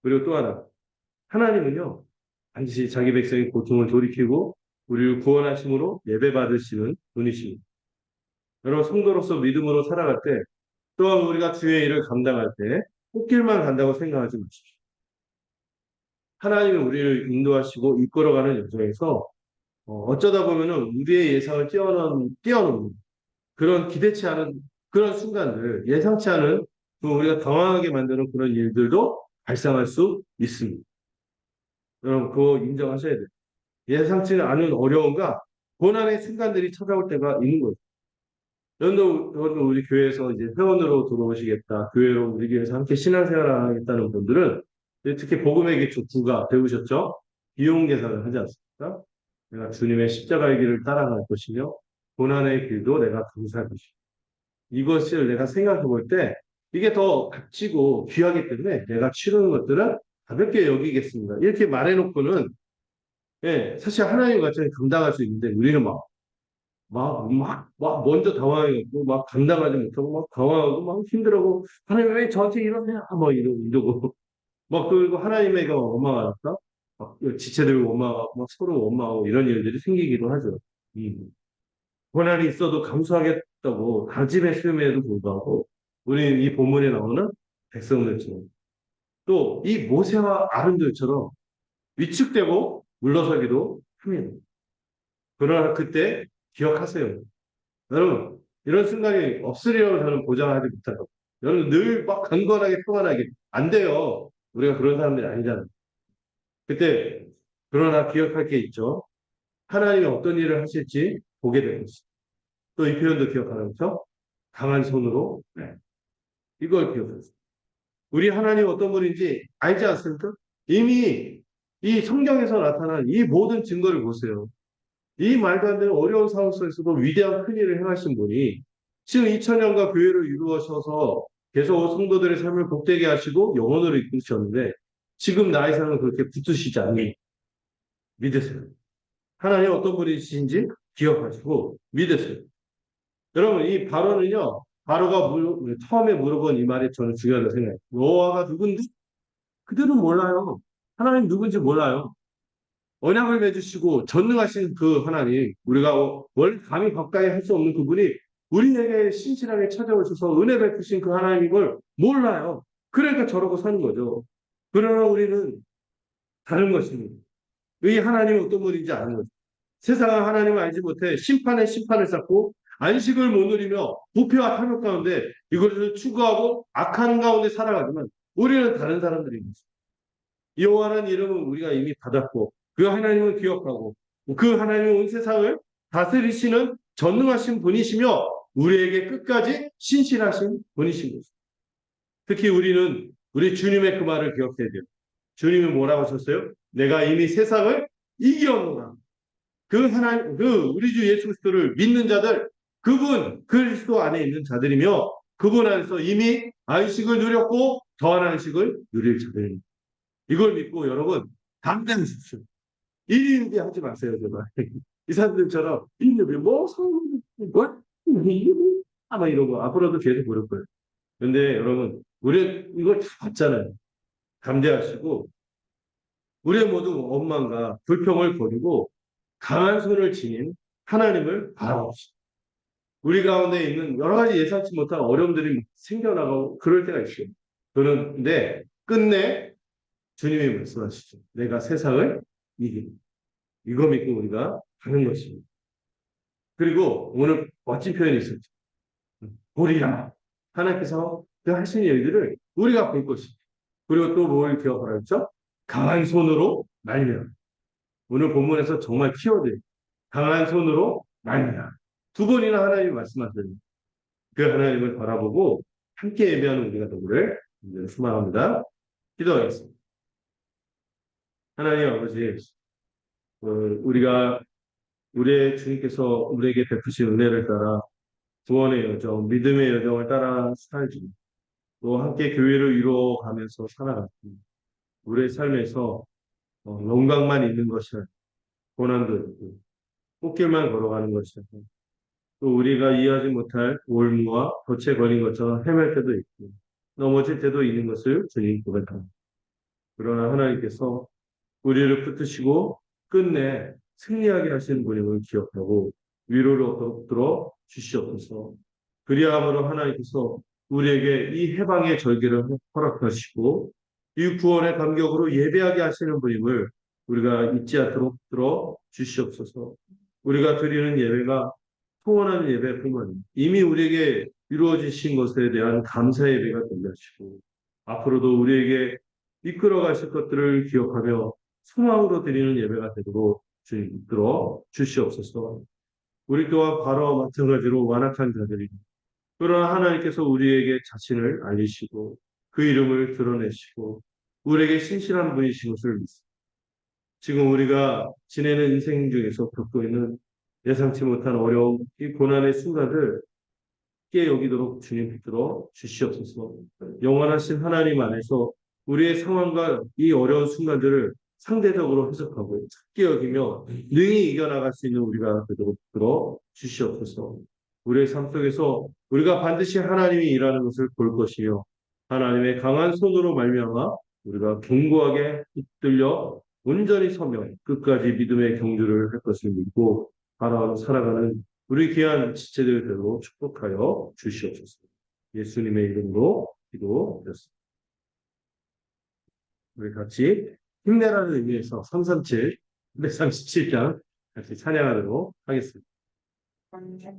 그리고 또 하나 하나님은요 반드시 자기 백성의 고통을 돌이키고 우리를 구원하심으로 예배받으시는 분이십니다. 여러분 성도로서 믿음으로 살아갈 때 또한 우리가 주의 일을 감당할 때 꽃길만 간다고 생각하지 마십시오. 하나님이 우리를 인도하시고 이끌어가는 여정에서 어쩌다 보면은 우리의 예상을 뛰어넘는 그런 기대치 않은 그런 순간들, 예상치 않은 우리가 당황하게 만드는 그런 일들도 발생할 수 있습니다. 여러분, 그거 인정하셔야 돼요. 예상치 않은 어려움과 고난의 순간들이 찾아올 때가 있는 거죠. 여러분도 우리 교회에서 이제 회원으로 들어오시겠다, 교회로 우리 교회에서 함께 신앙생활을 하겠다는 분들은 특히 복음의 기초 구가 배우셨죠? 비용 계산을 하지 않습니까? 내가 주님의 십자가의 길을 따라갈 것이며 고난의 길도 내가 감수할 것이며 이것을 내가 생각해 볼 때 이게 더 값지고 귀하기 때문에 내가 치르는 것들은 가볍게 여기겠습니다. 이렇게 말해놓고는 예, 사실 하나님 같이 감당할 수 있는데 우리는 먼저 당황해갖고 막 감당하지 못하고 막 당황하고 막 힘들어하고 하나님 왜 저한테 이러냐 막 이러고 막 그리고 하나님에게 원망하니까 막 지체들고 원망하고 막 서로 원망하고 이런 일들이 생기기도 하죠. 고난이 있어도 감수하겠다고 다짐했음에도 불구하고 우리는 이 본문에 나오는 백성들처럼 또 이 모세와 아론들처럼 위축되고 물러서기도 합니다. 그러나 그때 기억하세요. 여러분 이런 순간이 없으리라고 저는 보장하지 못하고 여러분 늘 막 강건하게 평안하게 안 돼요. 우리가 그런 사람들이 아니잖아요. 그때 그러나 기억할 게 있죠. 하나님이 어떤 일을 하실지 보게 되는 것입니다. 또 이 표현도 기억하는 거죠. 강한 손으로 네. 이걸 기억하세요. 우리 하나님 어떤 분인지 알지 않습니까? 이미 이 성경에서 나타난 이 모든 증거를 보세요. 이 말도 안 되는 어려운 상황 속에서도 위대한 큰일을 행하신 분이 지금 2000년과 교회를 이루어셔서 계속 성도들의 삶을 복되게 하시고 영혼으로 이끄셨는데 지금 나의 삶을 그렇게 붙드시지 않니 믿으세요. 하나님 어떤 분이신지 기억하시고 믿으세요. 여러분 이 바로는요. 바로가 처음에 물어본 이 말이 저는 중요하다고 생각해요. 여호와가 누군데? 그들은 몰라요. 하나님 누군지 몰라요. 언약을 맺으시고 전능하신 그 하나님, 우리가 원래 감히 가까이 할 수 없는 그분이 우리에게 신실하게 찾아오셔서 은혜 베푸신 그 하나님을 몰라요. 그러니까 저러고 사는 거죠. 그러나 우리는 다른 것입니다. 이 하나님이 어떤 분인지 아는 거죠. 세상은 하나님을 알지 못해 심판의 심판을 쌓고 안식을 못 누리며 부패와 탐욕 가운데 이것을 추구하고 악한 가운데 살아가지만 우리는 다른 사람들입니다. 여호와라는 이름은 우리가 이미 받았고 그 하나님을 기억하고 그 하나님은 온 세상을 다스리시는 전능하신 분이시며 우리에게 끝까지 신실하신 분이신 것입니다. 특히 우리는 우리 주님의 그 말을 기억해야 돼요. 주님이 뭐라고 하셨어요? 내가 이미 세상을 이기었노라. 그 하나님, 그 우리 주 예수 그리스도를 믿는 자들, 그분 그리스도 안에 있는 자들이며 그분 안에서 이미 안식을 누렸고 더한 안식을 누릴 자들입니다. 이걸 믿고 여러분 담대하십시오. 일일비 하지 마세요, 제발. 이 사람들처럼 일일비 뭐 성공 뭐 아마 이러고 앞으로도 계속 그럴 거예요. 근데 여러분 우리 이걸 다 봤잖아요. 담대하시고 우리 모두 원망과 불평을 버리고 강한 손을 지닌 하나님을 바라봅시다. 우리 가운데 있는 여러 가지 예상치 못한 어려움들이 생겨나고 그럴 때가 있어요. 그런데 끝내 주님이 말씀하시죠. 내가 세상을 이긴다. 이거 믿고 우리가 가는 것입니다. 그리고 오늘 멋진 표현이 있었죠. 보리라. 하나님께서 그 하신 일들을 우리가 볼 것입니다. 그리고 또 뭘 기억하라 했죠? 강한 손으로 말미암아. 오늘 본문에서 정말 키워드예요. 강한 손으로 말미암아. 두 번이나 하나님이 말씀하셨어요. 그 하나님을 바라보고 함께 예배하는 우리가 되기를 소망합니다. 기도하겠습니다. 하나님 아버지, 우리가 우리의 주님께서 우리에게 베푸신 은혜를 따라 구원의 여정, 믿음의 여정을 따라 살지. 또 함께 교회를 이루어가면서 살아가고 우리의 삶에서 영광만 있는 것이 아니라 고난도 있고 꽃길만 걸어가는 것이 아니라 또 우리가 이해하지 못할 올무와 덫에 걸린 것처럼 헤맬 때도 있고 넘어질 때도 있는 것을 주님 고백합니다. 그러나 하나님께서 우리를 붙드시고 끝내 승리하게 하시는 분임을 기억하고 위로를 얻도록 주시옵소서. 그리함으로 하나님께서 우리에게 이 해방의 절기를 허락하시고 이 구원의 감격으로 예배하게 하시는 분임을 우리가 잊지 않도록 들어 주시옵소서. 우리가 드리는 예배가 소원하는 예배뿐만 아니라 이미 우리에게 이루어지신 것에 대한 감사 예배가 되게 하시고 앞으로도 우리에게 이끌어 가실 것들을 기억하며 소망으로 드리는 예배가 되도록 주님 이끌어 주시옵소서. 우리 또한 바로와 마찬가지로 완악한 자들이 그러나 하나님께서 우리에게 자신을 알리시고 그 이름을 드러내시고 우리에게 신실한 분이신 것을 믿습니다. 지금 우리가 지내는 인생 중에서 겪고 있는 예상치 못한 어려움, 이 고난의 순간들 깨 여기도록 주님 붙들어 주시옵소서. 영원하신 하나님 안에서 우리의 상황과 이 어려운 순간들을 상대적으로 해석하고 작게 여기며 능히 이겨나갈 수 있는 우리가 되도록 붙들어 주시옵소서. 우리의 삶 속에서 우리가 반드시 하나님이 일하는 것을 볼 것이요 하나님의 강한 손으로 말미암아 우리가 견고하게 붙들려 온전히 서며 끝까지 믿음의 경주를 할 것을 믿고 살아가는 우리 귀한 지체들 되도록 축복하여 주시옵소서. 예수님의 이름으로 기도드렸습니다. 우리 같이 힘내라는 의미에서 337, 337장 같이 찬양하도록 하겠습니다.